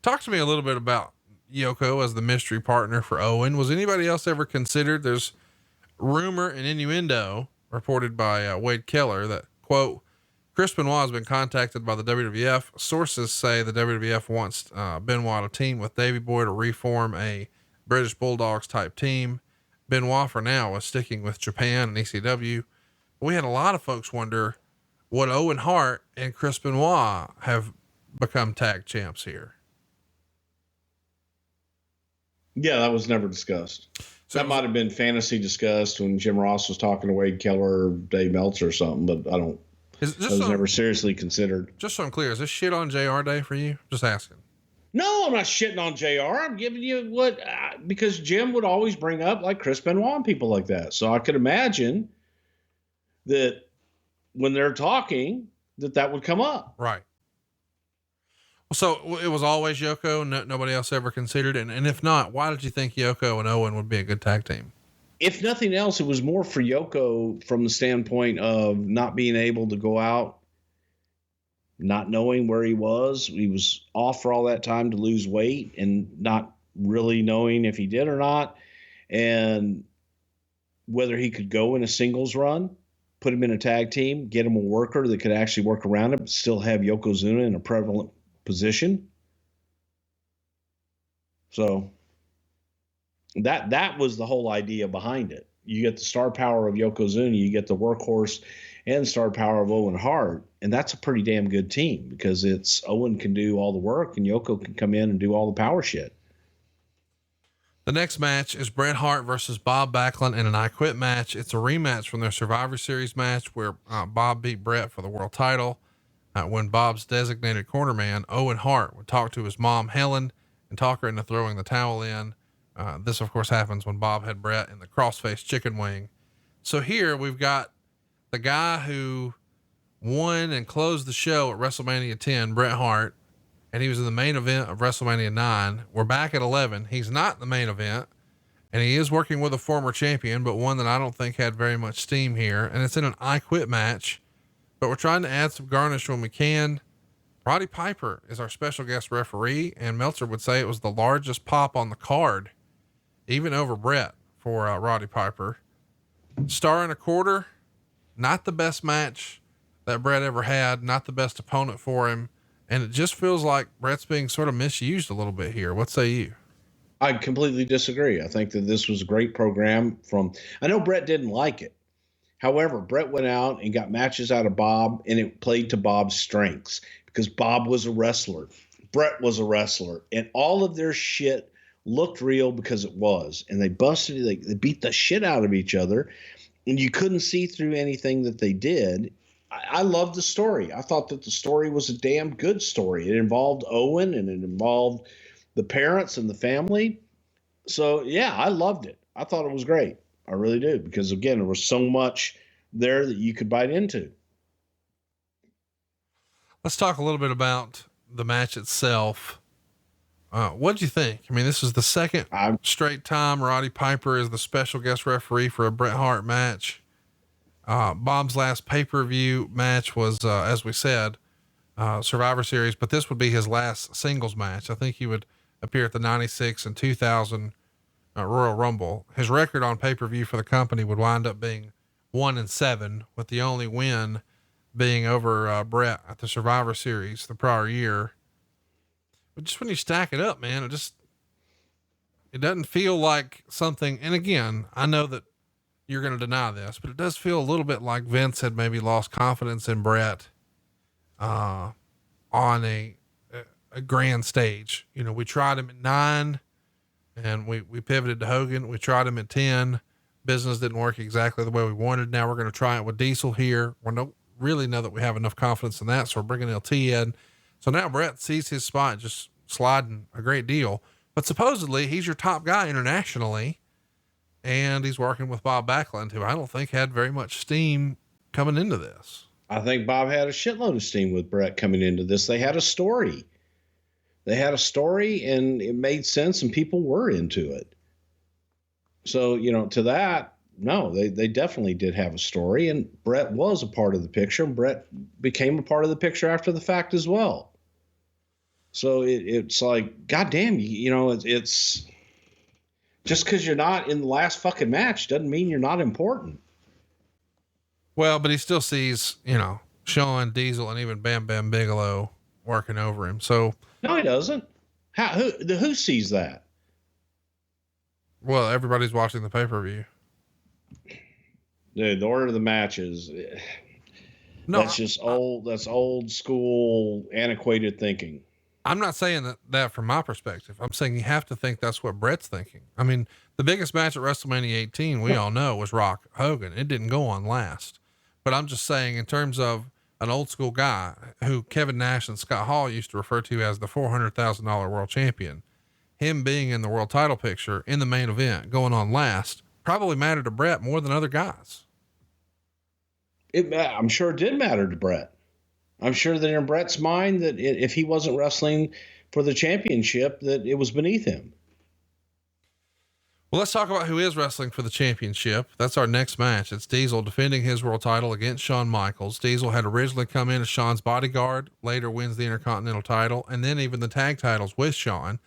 Talk to me a little bit about Yoko as the mystery partner for Owen. Was anybody else ever considered? There's rumor and innuendo reported by Wade Keller that, quote, Chris Benoit has been contacted by the WWF. Sources say the WWF wants Benoit to team with Davey Boy to reform a British Bulldogs type team. Benoit for now is sticking with Japan and ECW. We had a lot of folks wonder, would Owen Hart and Chris Benoit have become tag champs here? Yeah, that was never discussed. So that might have been fantasy discussed when Jim Ross was talking to Wade Keller or Dave Meltzer or something, but I don't. It was never seriously considered. Just so I'm clear, is this shit on JR Day for you? Just asking. No, I'm not shitting on JR. I'm giving you what, because Jim would always bring up like Chris Benoit and people like that. So I could imagine that when they're talking, that would come up. Right. So it was always Yoko. Nobody else ever considered it. And if not, why did you think Yoko and Owen would be a good tag team? If nothing else, it was more for Yoko from the standpoint of not being able to go out, not knowing where he was. He was off for all that time to lose weight and not really knowing if he did or not. And whether he could go in a singles run, put him in a tag team, get him a worker that could actually work around him, but still have Yokozuna in a prevalent position. So that was the whole idea behind it. You get the star power of Yokozuna, you get the workhorse and star power of Owen Hart, and that's a pretty damn good team because it's Owen can do all the work and Yoko can come in and do all the power shit. The next match is Bret Hart versus Bob Backlund in an I Quit match. It's a rematch from their Survivor Series match where Bob beat Bret for the world title. When Bob's designated cornerman, Owen Hart, would talk to his mom, Helen, and talk her into throwing the towel in. This, of course, happens when Bob had Bret in the crossface chicken wing. So here we've got the guy who won and closed the show at WrestleMania X, Bret Hart, and he was in the main event of WrestleMania 9. We're back at 11. He's not in the main event, and he is working with a former champion, but one that I don't think had very much steam here. And it's in an I Quit match, but we're trying to add some garnish when we can. Roddy Piper is our special guest referee, and Meltzer would say it was the largest pop on the card, even over Bret for Roddy Piper. Star and a quarter. Not the best match that Bret ever had, not the best opponent for him. And it just feels like Bret's being sort of misused a little bit here. What say you? I completely disagree. I think that this was a great program I know Bret didn't like it. However, Bret went out and got matches out of Bob, and it played to Bob's strengths because Bob was a wrestler. Bret was a wrestler, and all of their shit looked real because it was. And they they beat the shit out of each other, and you couldn't see through anything that they did. I loved the story. I thought that the story was a damn good story. It involved Owen, and it involved the parents and the family. So, yeah, I loved it. I thought it was great. I really do, because again, there was so much there that you could bite into. Let's talk a little bit about the match itself. What'd you think? I mean, this is the second straight time Roddy Piper is the special guest referee for a Bret Hart match. Bob's last pay-per-view match was, as we said, Survivor Series, but this would be his last singles match. I think he would appear at the 96 and 2000 Royal Rumble. His record on pay-per-view for the company would wind up being 1-7, with the only win being over Bret at the Survivor Series the prior year. But just when you stack it up, man, it doesn't feel like something. And again, I know that you're going to deny this, but it does feel a little bit like Vince had maybe lost confidence in Bret on a grand stage. You know, we tried him at 9 and we pivoted to Hogan. We tried him at 10. Business didn't work exactly the way we wanted. Now we're going to try it with Diesel here. We don't really know that we have enough confidence in that. So we're bringing LT in. So now Bret sees his spot just sliding a great deal, but supposedly he's your top guy internationally. And he's working with Bob Backlund, who I don't think had very much steam coming into this. I think Bob had a shitload of steam with Bret coming into this. They had a story. And it made sense and people were into it. So, you know, to that, no, they definitely did have a story, and Bret was a part of the picture, and Bret became a part of the picture after the fact as well. So it's like, goddamn, you know, it's just because you're not in the last fucking match doesn't mean you're not important. Well, but he still sees, you know, Shawn, Diesel, and even Bam Bam Bigelow working over him. So no, he doesn't. Who sees that? Well, everybody's watching the pay-per-view. Dude, the order of the matches. No, that's just old. That's old school, antiquated thinking. I'm not saying that from my perspective. I'm saying you have to think that's what Bret's thinking. I mean, the biggest match at WrestleMania 18, we all know, was Rock Hogan. It didn't go on last, but I'm just saying in terms of an old school guy who Kevin Nash and Scott Hall used to refer to as the $400,000 world champion, him being in the world title picture in the main event going on last probably mattered to Bret more than other guys. I'm sure it did matter to Bret. I'm sure that in Bret's mind that if he wasn't wrestling for the championship, that it was beneath him. Well, let's talk about who is wrestling for the championship. That's our next match. It's Diesel defending his world title against Shawn Michaels. Diesel had originally come in as Shawn's bodyguard, later wins the Intercontinental title, and then even the tag titles with Shawn.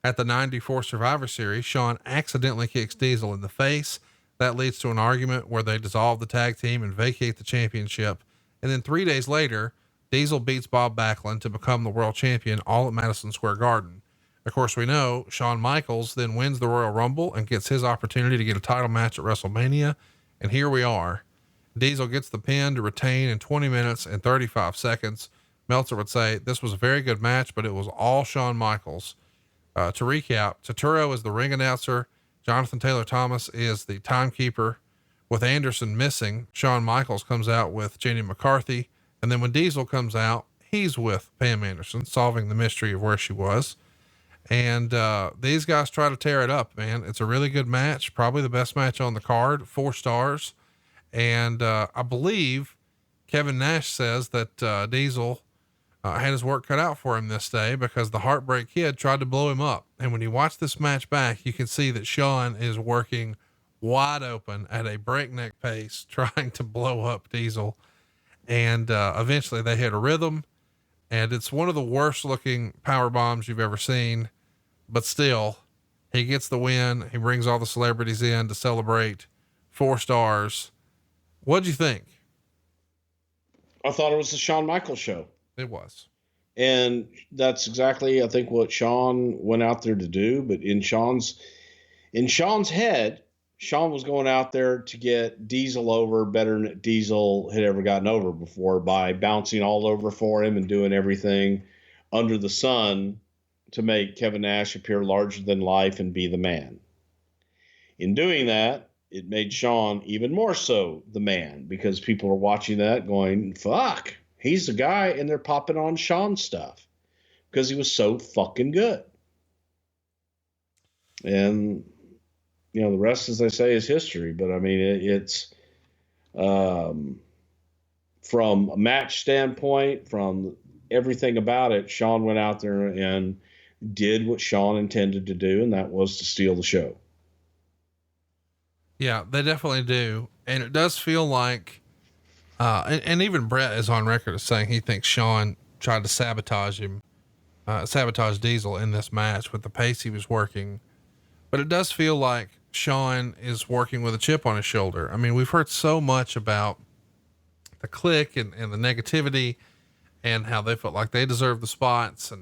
At the 94 Survivor Series, Shawn accidentally kicks Diesel in the face. That leads to an argument where they dissolve the tag team and vacate the championship. And then 3 days later, Diesel beats Bob Backlund to become the world champion, all at Madison Square Garden. Of course, we know Shawn Michaels then wins the Royal Rumble and gets his opportunity to get a title match at WrestleMania. And here we are. Diesel gets the pin to retain in 20 minutes and 35 seconds. Meltzer would say this was a very good match, but it was all Shawn Michaels. To recap, Turturro is the ring announcer. Jonathan Taylor Thomas is the timekeeper. With Anderson missing, Shawn Michaels comes out with Jenny McCarthy. And then when Diesel comes out, he's with Pam Anderson, solving the mystery of where she was. And these guys try to tear it up, man. It's a really good match, probably the best match on the card, 4 stars. And I believe Kevin Nash says that Diesel had his work cut out for him this day because the Heartbreak Kid tried to blow him up. And when you watch this match back, you can see that Shawn is working wide open at a breakneck pace, trying to blow up Diesel. And eventually they hit a rhythm, and it's one of the worst looking power bombs you've ever seen, but still he gets the win. He brings all the celebrities in to celebrate. 4 stars. What'd you think? I thought it was the Shawn Michaels show. It was. And that's exactly, I think, what Shawn went out there to do. But in Shawn's head, Shawn was going out there to get Diesel over better than Diesel had ever gotten over before by bouncing all over for him and doing everything under the sun to make Kevin Nash appear larger than life and be the man. In doing that, it made Shawn even more so the man, because people are watching that going, fuck, he's the guy, and they're popping on Shawn stuff because he was so fucking good. And you know, the rest, as they say, is history. But I mean, it's from a match standpoint, from everything about it, Shawn went out there and did what Shawn intended to do, and that was to steal the show. Yeah, they definitely do. And it does feel like And even Bret is on record as saying he thinks Shawn tried to sabotage Diesel in this match with the pace he was working. But it does feel like Shawn is working with a chip on his shoulder. I mean, we've heard so much about the Clique and the negativity and how they felt like they deserved the spots.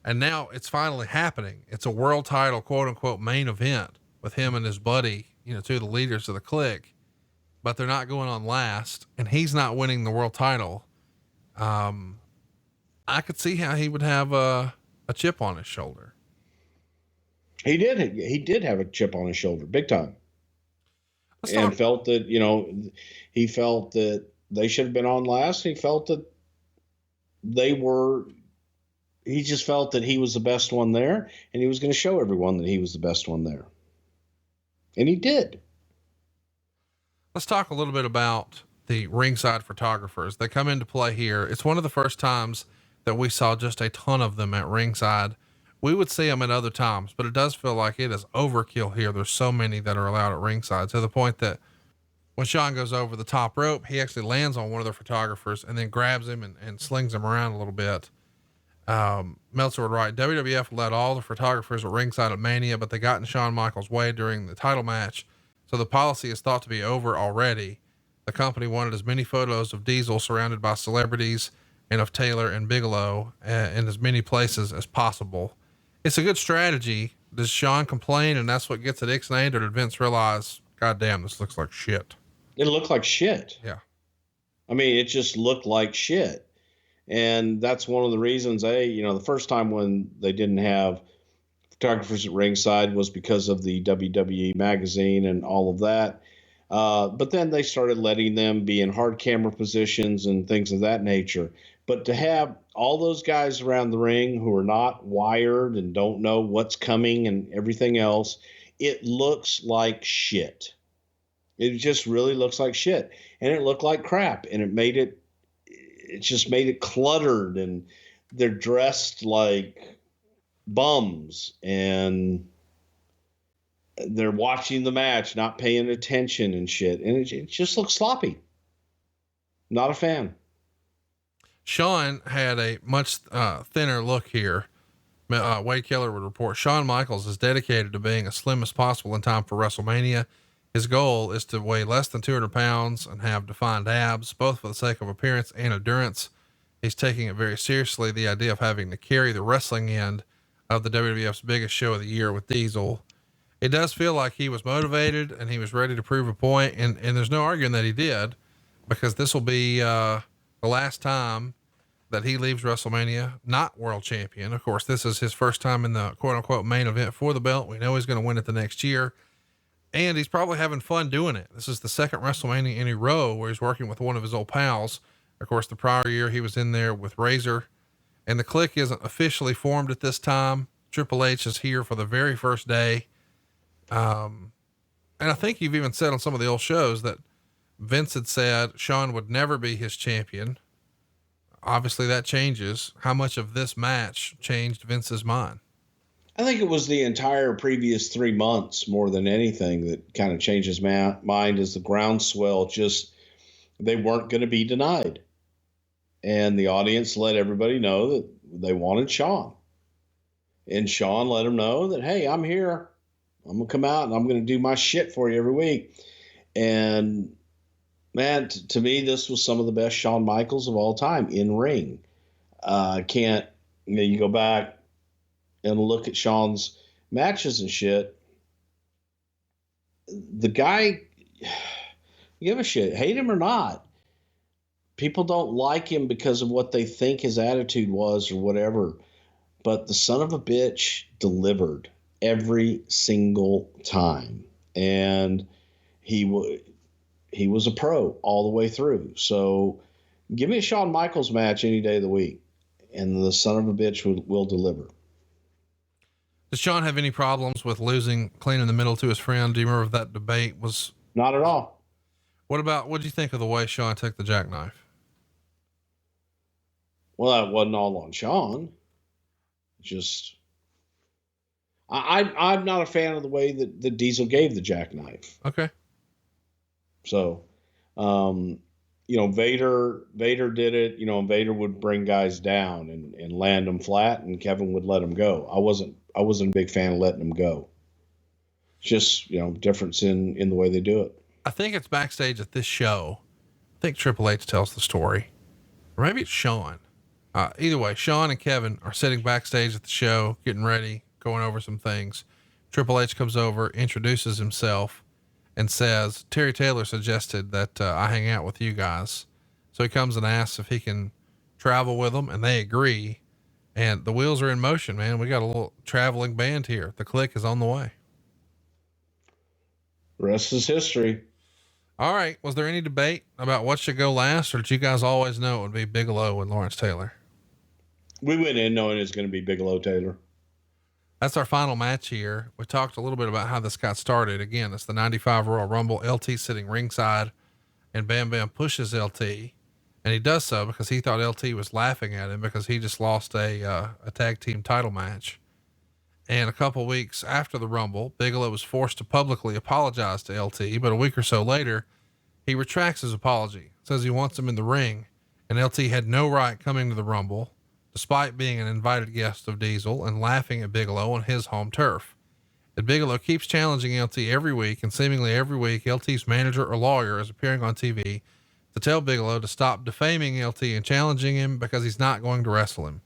And now it's finally happening. It's a world title, quote unquote, main event with him and his buddy, two of the leaders of the Clique, but they're not going on last and he's not winning the world title. I could see how he would have a chip on his shoulder. He did have a chip on his shoulder, big time. Felt that, he felt that they should have been on last. He felt that he just felt that he was the best one there and he was going to show everyone that he was the best one there. And he did. Let's talk a little bit about the ringside photographers. They come into play here. It's one of the first times that we saw just a ton of them at ringside. We would see them at other times, but it does feel like it is overkill here. There's so many that are allowed at ringside, to the point that when Shawn goes over the top rope, he actually lands on one of the photographers and then grabs him and slings him around a little bit. Meltzer would write, WWF allowed all the photographers at ringside at Mania, but they got in Shawn Michaels' way during the title match. So the policy is thought to be over already. The company wanted as many photos of Diesel surrounded by celebrities and of Taylor and Bigelow in as many places as possible. It's a good strategy. Does Shawn complain and that's what gets it ixnayed, or did Vince realize, God damn, this looks like shit? It looked like shit. Yeah. I mean, it just looked like shit. And that's one of the reasons the first time when they didn't have photographers at ringside was because of the WWE magazine and all of that. But then they started letting them be in hard camera positions and things of that nature. But to have all those guys around the ring who are not wired and don't know what's coming and everything else, it looks like shit. It just really looks like shit. And it looked like crap. And it just made it cluttered, and they're dressed like bums and they're watching the match, not paying attention and shit. And it just looks sloppy. Not a fan. Shawn had a much thinner look here. Wade Keller would report, Shawn Michaels is dedicated to being as slim as possible in time for WrestleMania. His goal is to weigh less than 200 pounds and have defined abs, both for the sake of appearance and endurance. He's taking it very seriously, the idea of having to carry the wrestling end of the WWF's biggest show of the year with Diesel. It does feel like he was motivated and he was ready to prove a point, and there's no arguing that he did, because this will be the last time that he leaves WrestleMania not world champion. Of course, this is his first time in the quote unquote main event for the belt. We know he's going to win it the next year, and he's probably having fun doing it. This is the second WrestleMania in a row where he's working with one of his old pals. Of course, the prior year he was in there with Razor, and the Clique isn't officially formed at this time. Triple H is here for the very first day. And I think you've even said on some of the old shows that Vince had said Shawn would never be his champion. Obviously that changes. How much of this match changed Vince's mind? I think it was the entire previous 3 months more than anything that kind of changed his mind, as the groundswell just, they weren't going to be denied. And the audience let everybody know that they wanted Shawn. And Shawn let them know that, hey, I'm here. I'm going to come out and I'm going to do my shit for you every week. And man, to me, this was some of the best Shawn Michaels of all time in ring. You go back and look at Shawn's matches and shit. The guy, give a shit, hate him or not, people don't like him because of what they think his attitude was or whatever. But the son of a bitch delivered every single time. And he was a pro all the way through. So give me a Shawn Michaels match any day of the week, and the son of a bitch will deliver. Does Shawn have any problems with losing clean in the middle to his friend? Do you remember if that debate was? Not at all. What do you think of the way Shawn took the jackknife? Well, that wasn't all on Shawn. Just, I'm not a fan of the way that the Diesel gave the jackknife. Okay. So, Vader did it, Vader would bring guys down and land them flat, and Kevin would let them go. I wasn't a big fan of letting them go. Just, difference in the way they do it. I think it's backstage at this show. I think Triple H tells the story, or maybe it's Shawn. Either way, Shawn and Kevin are sitting backstage at the show, getting ready, going over some things. Triple H comes over, introduces himself, and says, Terry Taylor suggested that I hang out with you guys. So he comes and asks if he can travel with them, and they agree. And the wheels are in motion, man. We got a little traveling band here. The Clique is on the way. The rest is history. All right. Was there any debate about what should go last, or did you guys always know it would be Bigelow and Lawerence Taylor? We went in knowing it's going to be Bigelow Taylor. That's our final match here. We talked a little bit about how this got started. Again, it's the 95 Royal Rumble. LT sitting ringside, and Bam Bam pushes LT, and he does so because he thought LT was laughing at him because he just lost a tag team title match. And a couple weeks after the Rumble, Bigelow was forced to publicly apologize to LT, but a week or so later, he retracts his apology, says he wants him in the ring, and LT had no right coming to the Rumble, despite being an invited guest of Diesel and laughing at Bigelow on his home turf. And Bigelow keeps challenging LT every week, and seemingly every week, LT's manager or lawyer is appearing on TV to tell Bigelow to stop defaming LT and challenging him because he's not going to wrestle him.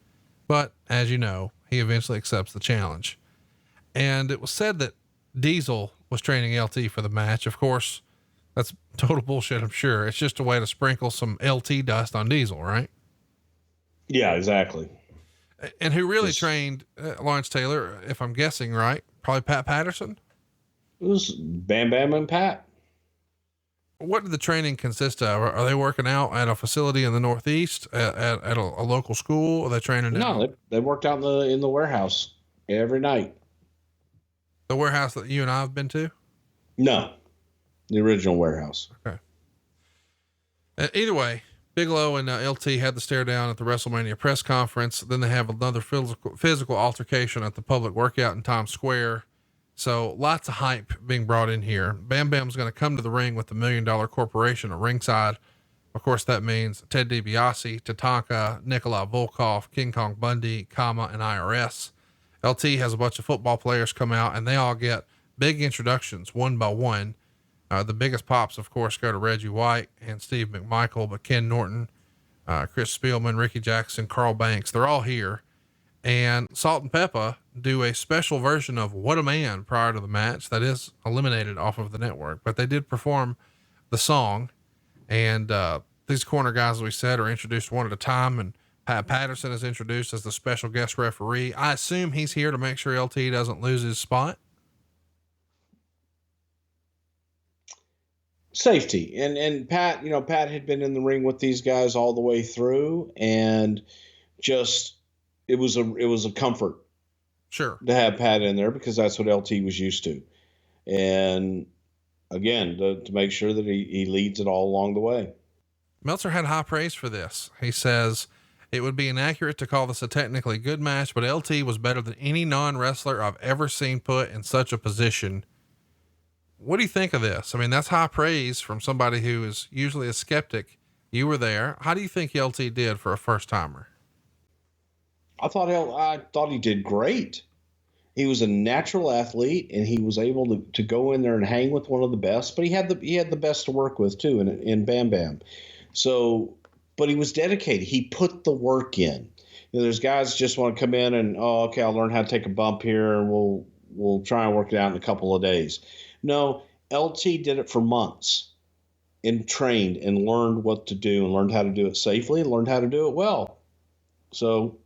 But as you know, he eventually accepts the challenge. And it was said that Diesel was training LT for the match. Of course, that's total bullshit, I'm sure. It's just a way to sprinkle some LT dust on Diesel, right? Yeah, exactly. And who really trained Lawerence Taylor, if I'm guessing right? Probably Pat Patterson? It was Bam Bam and Pat. What did the training consist of? Are they working out at a facility in the Northeast at a local school? Are they training? No, they worked out in the warehouse every night. The warehouse that you and I have been to? No, the original warehouse. Okay. Either way, Bigelow and LT had the stare down at the WrestleMania press conference. Then they have another physical altercation at the public workout in Times Square. So lots of hype being brought in here. Bam Bam's going to come to the ring with the $1 Million Corporation at ringside. Of course, that means Ted DiBiase, Tatanka, Nikolai Volkov, King Kong Bundy, Kama, and IRS. LT has a bunch of football players come out, and they all get big introductions one by one. The biggest pops, of course, go to Reggie White and Steve McMichael, but Ken Norton, Chris Spielman, Ricky Jackson, Carl Banks, they're all here. And Salt and Peppa do a special version of What a Man prior to the match that is eliminated off of the network, but they did perform the song. And these corner guys, as we said, are introduced one at a time, and Pat Patterson is introduced as the special guest referee. I assume he's here to make sure LT doesn't lose his spot. Safety. And Pat, Pat had been in the ring with these guys all the way through, and just, it was a comfort. Sure. To have Pat in there because that's what LT was used to. And again, to make sure that he leads it all along the way. Meltzer had high praise for this. He says, it would be inaccurate to call this a technically good match, but LT was better than any non-wrestler I've ever seen put in such a position. What do you think of this? I mean, that's high praise from somebody who is usually a skeptic. You were there. How do you think LT did for a first timer? I thought he did great. He was a natural athlete, and he was able to go in there and hang with one of the best, but he had the best to work with too in Bam Bam. So, but he was dedicated. He put the work in. There's guys just want to come in and, okay, I'll learn how to take a bump here, and we'll try and work it out in a couple of days. No, LT did it for months and trained and learned what to do and learned how to do it safely and learned how to do it well. So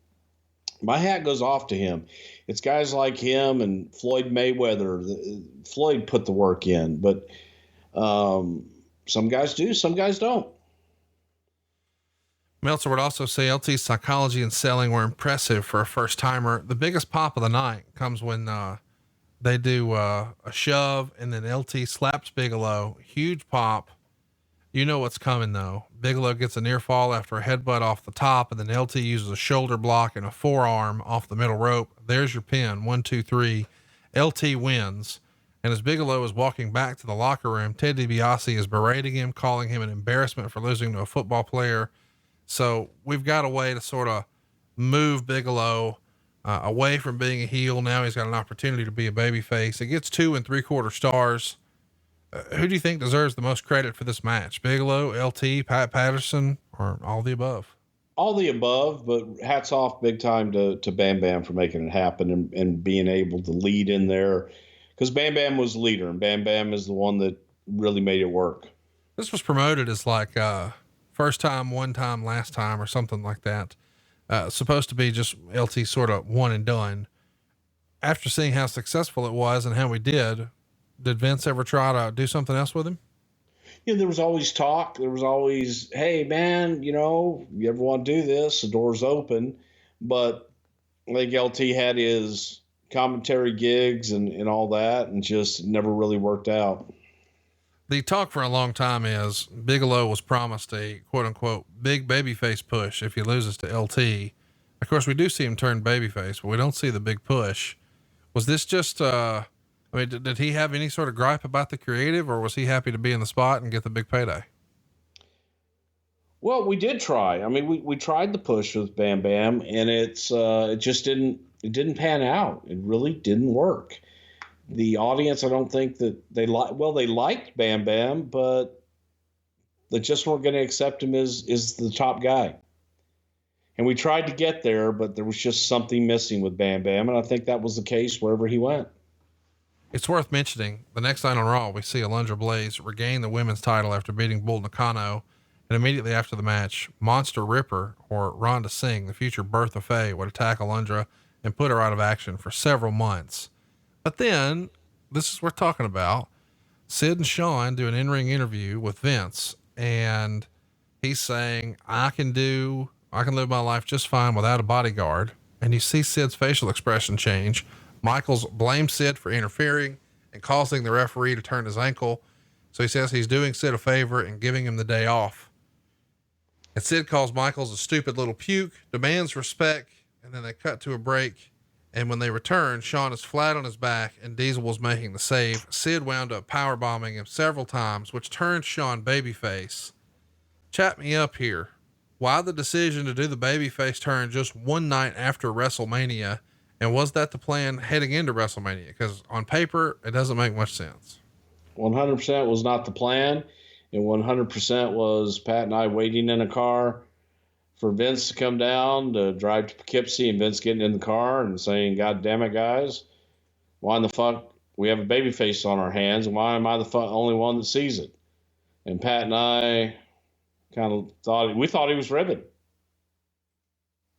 my hat goes off to him. It's guys like him and Floyd Mayweather. Floyd put the work in, but some guys do, some guys don't. Meltzer would also say LT's psychology and selling were impressive for a first timer. The biggest pop of the night comes when they do a shove, and then LT slaps Bigelow. Huge pop. You know what's coming though. Bigelow gets a near fall after a headbutt off the top, and then LT uses a shoulder block and a forearm off the middle rope. There's your pin. 1, 2, 3. LT wins. And as Bigelow is walking back to the locker room, Ted DiBiase is berating him, calling him an embarrassment for losing to a football player. So we've got a way to sort of move Bigelow away from being a heel. Now he's got an opportunity to be a babyface. It gets 2 3/4 stars. Who do you think deserves the most credit for this match? Bigelow, LT, Pat Patterson, or all the above? All the above, but hats off big time to Bam Bam for making it happen and being able to lead in there, because Bam Bam was the leader and Bam Bam is the one that really made it work. This was promoted as like first time, one time, last time, or something like that. Supposed to be just LT sort of one and done. After seeing how successful it was and how we did Vince ever try to do something else with him? There was always talk. There was always, hey man, you ever want to do this? The door's open. But I think LT had his commentary gigs and all that, and just never really worked out. The talk for a long time is Bigelow was promised a quote unquote big babyface push if he loses to LT. Of course, we do see him turn babyface, but we don't see the big push. Was this just, did he have any sort of gripe about the creative, or was he happy to be in the spot and get the big payday? Well, we did try. I mean, we tried the push with Bam Bam, and it just didn't pan out. It really didn't work. The audience, I don't think that they liked Bam Bam, but they just weren't going to accept him as the top guy. And we tried to get there, but there was just something missing with Bam Bam. And I think that was the case wherever he went. It's worth mentioning the next night on Raw, we see Alundra Blaze regain the women's title after beating Bull Nakano. And immediately after the match, Monster Ripper, or Rhonda Singh, the future Bertha Faye, would attack Alundra and put her out of action for several months. But then, this is what we're talking about. Sid and Shawn do an in-ring interview with Vince, and he's saying, I can live my life just fine without a bodyguard. And you see Sid's facial expression change. Michaels blames Sid for interfering and causing the referee to turn his ankle. So he says he's doing Sid a favor and giving him the day off. And Sid calls Michaels a stupid little puke, demands respect, and then they cut to a break. And when they return, Shawn is flat on his back and Diesel was making the save. Sid wound up powerbombing him several times, which turned Shawn babyface. Chat me up here. Why the decision to do the babyface turn just one night after WrestleMania? And was that the plan heading into WrestleMania? Because on paper, it doesn't make much sense. 100% was not the plan. And 100% was Pat and I waiting in a car for Vince to come down to drive to Poughkeepsie, and Vince getting in the car and saying, God damn it, guys, why in the fuck we have a babyface on our hands, and why am I the only one that sees it? And Pat and I kind of thought he was ribbing.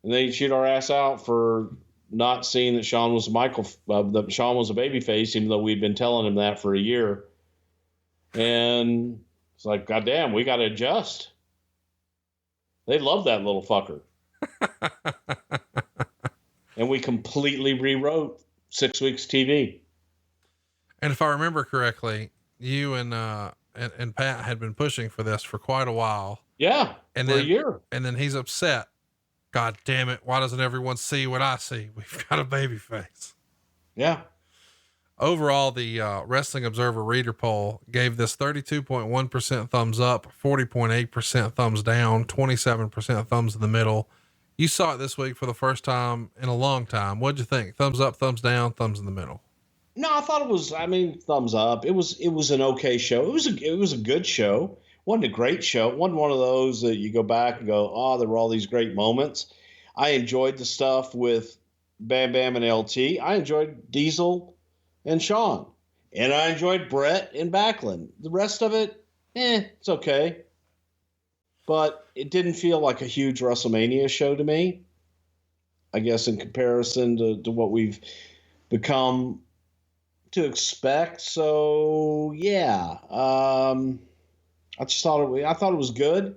And then he'd shoot our ass out for not seeing that Shawn was that Shawn was a babyface, even though we'd been telling him that for a year. And it's like, God damn, we got to adjust. They love that little fucker. And we completely rewrote 6 weeks TV. And if I remember correctly, you and Pat had been pushing for this for quite a while. Yeah. And for then, a year. And then he's upset. God damn it. Why doesn't everyone see what I see? We've got a baby face. Yeah. Overall, the Wrestling Observer reader poll gave this 32.1% thumbs up, 40.8% thumbs down, 27% thumbs in the middle. You saw it this week for the first time in a long time. What'd you think? Thumbs up, thumbs down, thumbs in the middle? No, I thought it was, thumbs up. It was an okay show. It was a good show. Wasn't a great show. It wasn't one of those that you go back and go, oh, there were all these great moments. I enjoyed the stuff with Bam Bam and LT. I enjoyed Diesel and Shawn, and I enjoyed Bret and Backlund. The rest of it, it's okay. But it didn't feel like a huge WrestleMania show to me, I guess, in comparison to what we've become to expect. So yeah, I thought it was good.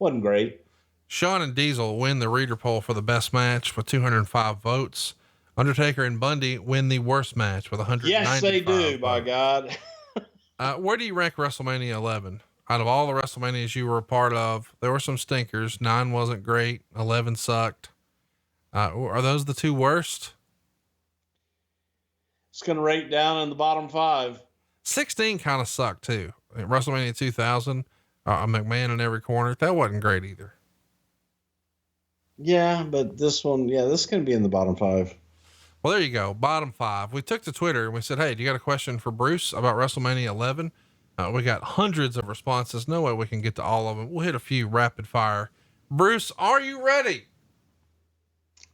Wasn't great. Shawn and Diesel win the reader poll for the best match with 205 votes. Undertaker and Bundy win the worst match with 195. Yes, they do, votes. by God. Where do you rank WrestleMania 11? Out of all the WrestleManias you were a part of, there were some stinkers. 9 wasn't great. 11 sucked. Are those the two worst? It's going to rate down in the bottom 5. 16 kind of sucked too. WrestleMania 2000, McMahon in every corner. That wasn't great either. Yeah, but this one, this is going to be in the bottom 5. Well, there you go. Bottom 5. We took to Twitter and we said, hey, do you got a question for Bruce about WrestleMania 11? We got hundreds of responses. No way we can get to all of them. We'll hit a few rapid fire. Bruce, are you ready?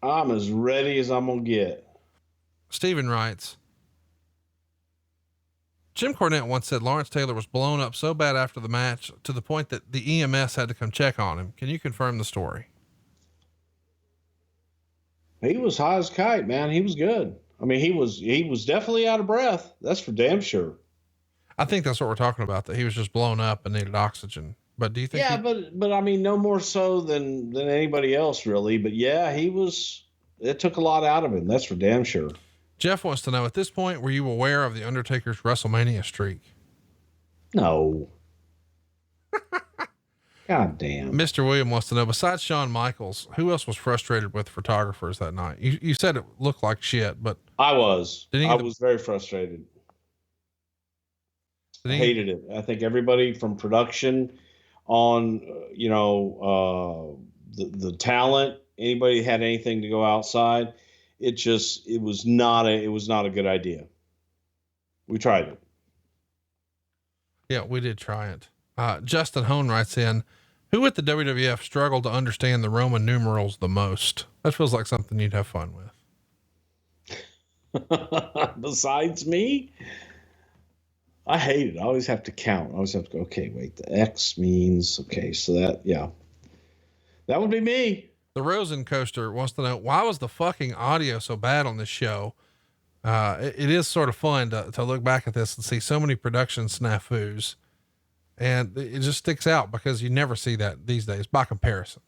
I'm as ready as I'm going to get. Steven writes, Jim Cornette once said Lawerence Taylor was blown up so bad after the match to the point that the EMS had to come check on him. Can you confirm the story? He was high as a kite, man. He was good. I mean, he was definitely out of breath. That's for damn sure. I think that's what we're talking about, that he was just blown up and needed oxygen. But do you think? Yeah, but I mean, no more so than anybody else really. But yeah, it took a lot out of him. That's for damn sure. Jeff wants to know, at this point, were you aware of the Undertaker's WrestleMania streak? No. God damn. Mr. William wants to know, besides Shawn Michaels, who else was frustrated with photographers that night? You said it looked like shit, but I was I very frustrated. I hated it. I think everybody from production on, the talent, anybody had anything to go outside. It was not a good idea. We tried it. Yeah, we did try it. Justin Hone writes in, who at the WWF struggled to understand the Roman numerals the most? That feels like something you'd have fun with. Besides me, I hate it. I always have to count. I always have to go, okay, wait, the X means, okay. So that would be me. The Rosen Coaster wants to know, why was the fucking audio so bad on this show? It is sort of fun to look back at this and see so many production snafus, and it just sticks out because you never see that these days by comparison.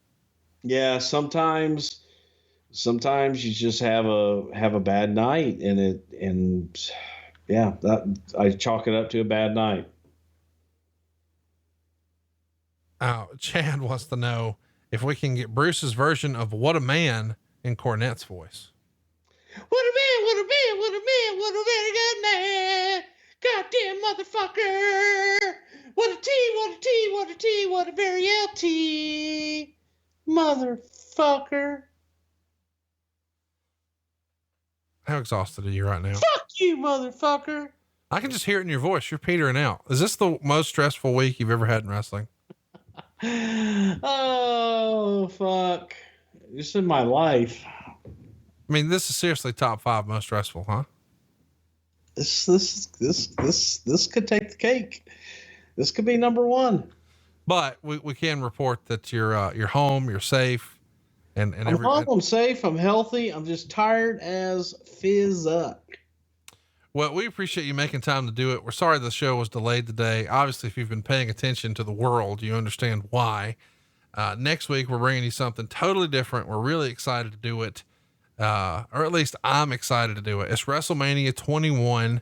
Yeah. Sometimes you just have a bad night and that I chalk it up to a bad night. Chad wants to know if we can get Bruce's version of What a Man in Cornette's voice. What a man, what a man, what a man, what a very good man. Goddamn motherfucker. What a T, what a T, what a T, what a very LT. Motherfucker. How exhausted are you right now? Fuck you, motherfucker. I can just hear it in your voice. You're petering out. Is this the most stressful week you've ever had in wrestling? Oh, fuck. Just in my life. I mean, this is seriously top 5 most stressful, huh? This could take the cake. This could be number 1. But we can report that you're home, you're safe, and I'm home, I'm safe, I'm healthy. I'm just tired as fuck. Well, we appreciate you making time to do it. We're sorry the show was delayed today. Obviously, if you've been paying attention to the world, you understand why. Next week, we're bringing you something totally different. We're really excited to do it. Or at least I'm excited to do it. It's WrestleMania 21.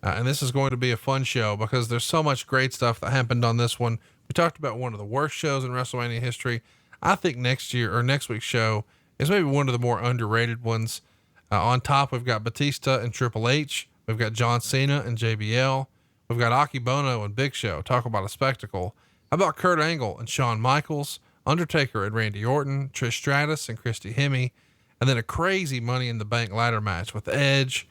And this is going to be a fun show because there's so much great stuff that happened on this one. We talked about one of the worst shows in WrestleMania history. I think next week's show is maybe one of the more underrated ones. On top, we've got Batista and Triple H. We've got John Cena and JBL. We've got Aki Bono and Big Show. Talk about a spectacle. How about Kurt Angle and Shawn Michaels, Undertaker and Randy Orton, Trish Stratus and Christy Hemme, and then a crazy Money in the Bank ladder match with Edge,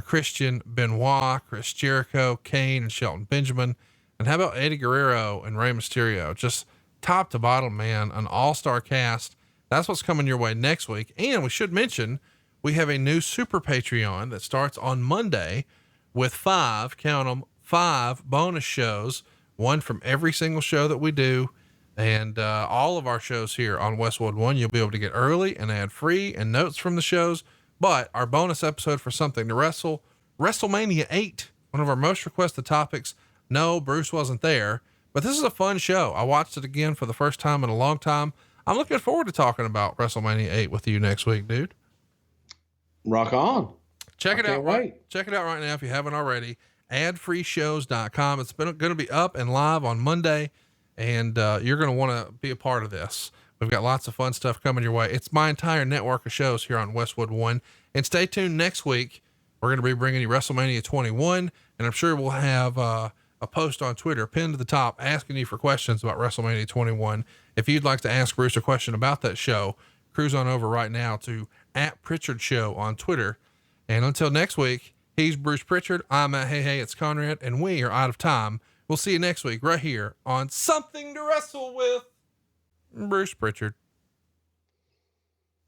Christian, Benoit, Chris Jericho, Kane, and Shelton Benjamin. And how about Eddie Guerrero and Rey Mysterio? Just top to bottom, man, an all-star cast. That's what's coming your way next week. And we should mention, we have a new super Patreon that starts on Monday with 5 bonus shows, one from every single show that we do. And, all of our shows here on Westwood One, you'll be able to get early and ad free and notes from the shows. But our bonus episode for Something to Wrestle, WrestleMania 8, one of our most requested topics. No, Bruce wasn't there, but this is a fun show. I watched it again for the first time in a long time. I'm looking forward to talking about WrestleMania 8 with you next week, dude. Rock on. Check it out. Right. Check it out right now. If you haven't already, adfreeshows.com. It's going to be up and live on Monday, and you're going to want to be a part of this. We've got lots of fun stuff coming your way. It's my entire network of shows here on Westwood One, and stay tuned next week We're going to be bringing you WrestleMania 21, and I'm sure we'll have a post on Twitter pinned to the top asking you for questions about WrestleMania 21. If you'd like to ask Bruce a question about that show, cruise on over right now to @Prichard Show on Twitter. And until next week, he's Bruce Prichard. I'm at Hey, it's Conrad, and we are out of time. We'll see you next week right here on Something to Wrestle With. Bruce Prichard.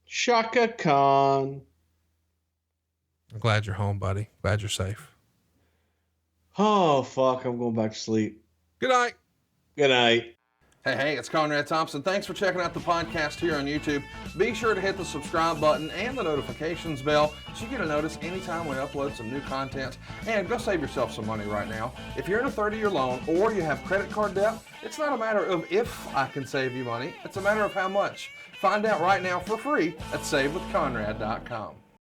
Shaka Khan. I'm glad you're home, buddy. Glad you're safe. Oh, fuck. I'm going back to sleep. Good night. Good night. Hey, it's Conrad Thompson. Thanks for checking out the podcast here on YouTube. Be sure to hit the subscribe button and the notifications bell so you get a notice anytime we upload some new content. And go save yourself some money right now. If you're in a 30-year loan or you have credit card debt, it's not a matter of if I can save you money. It's a matter of how much. Find out right now for free at SaveWithConrad.com.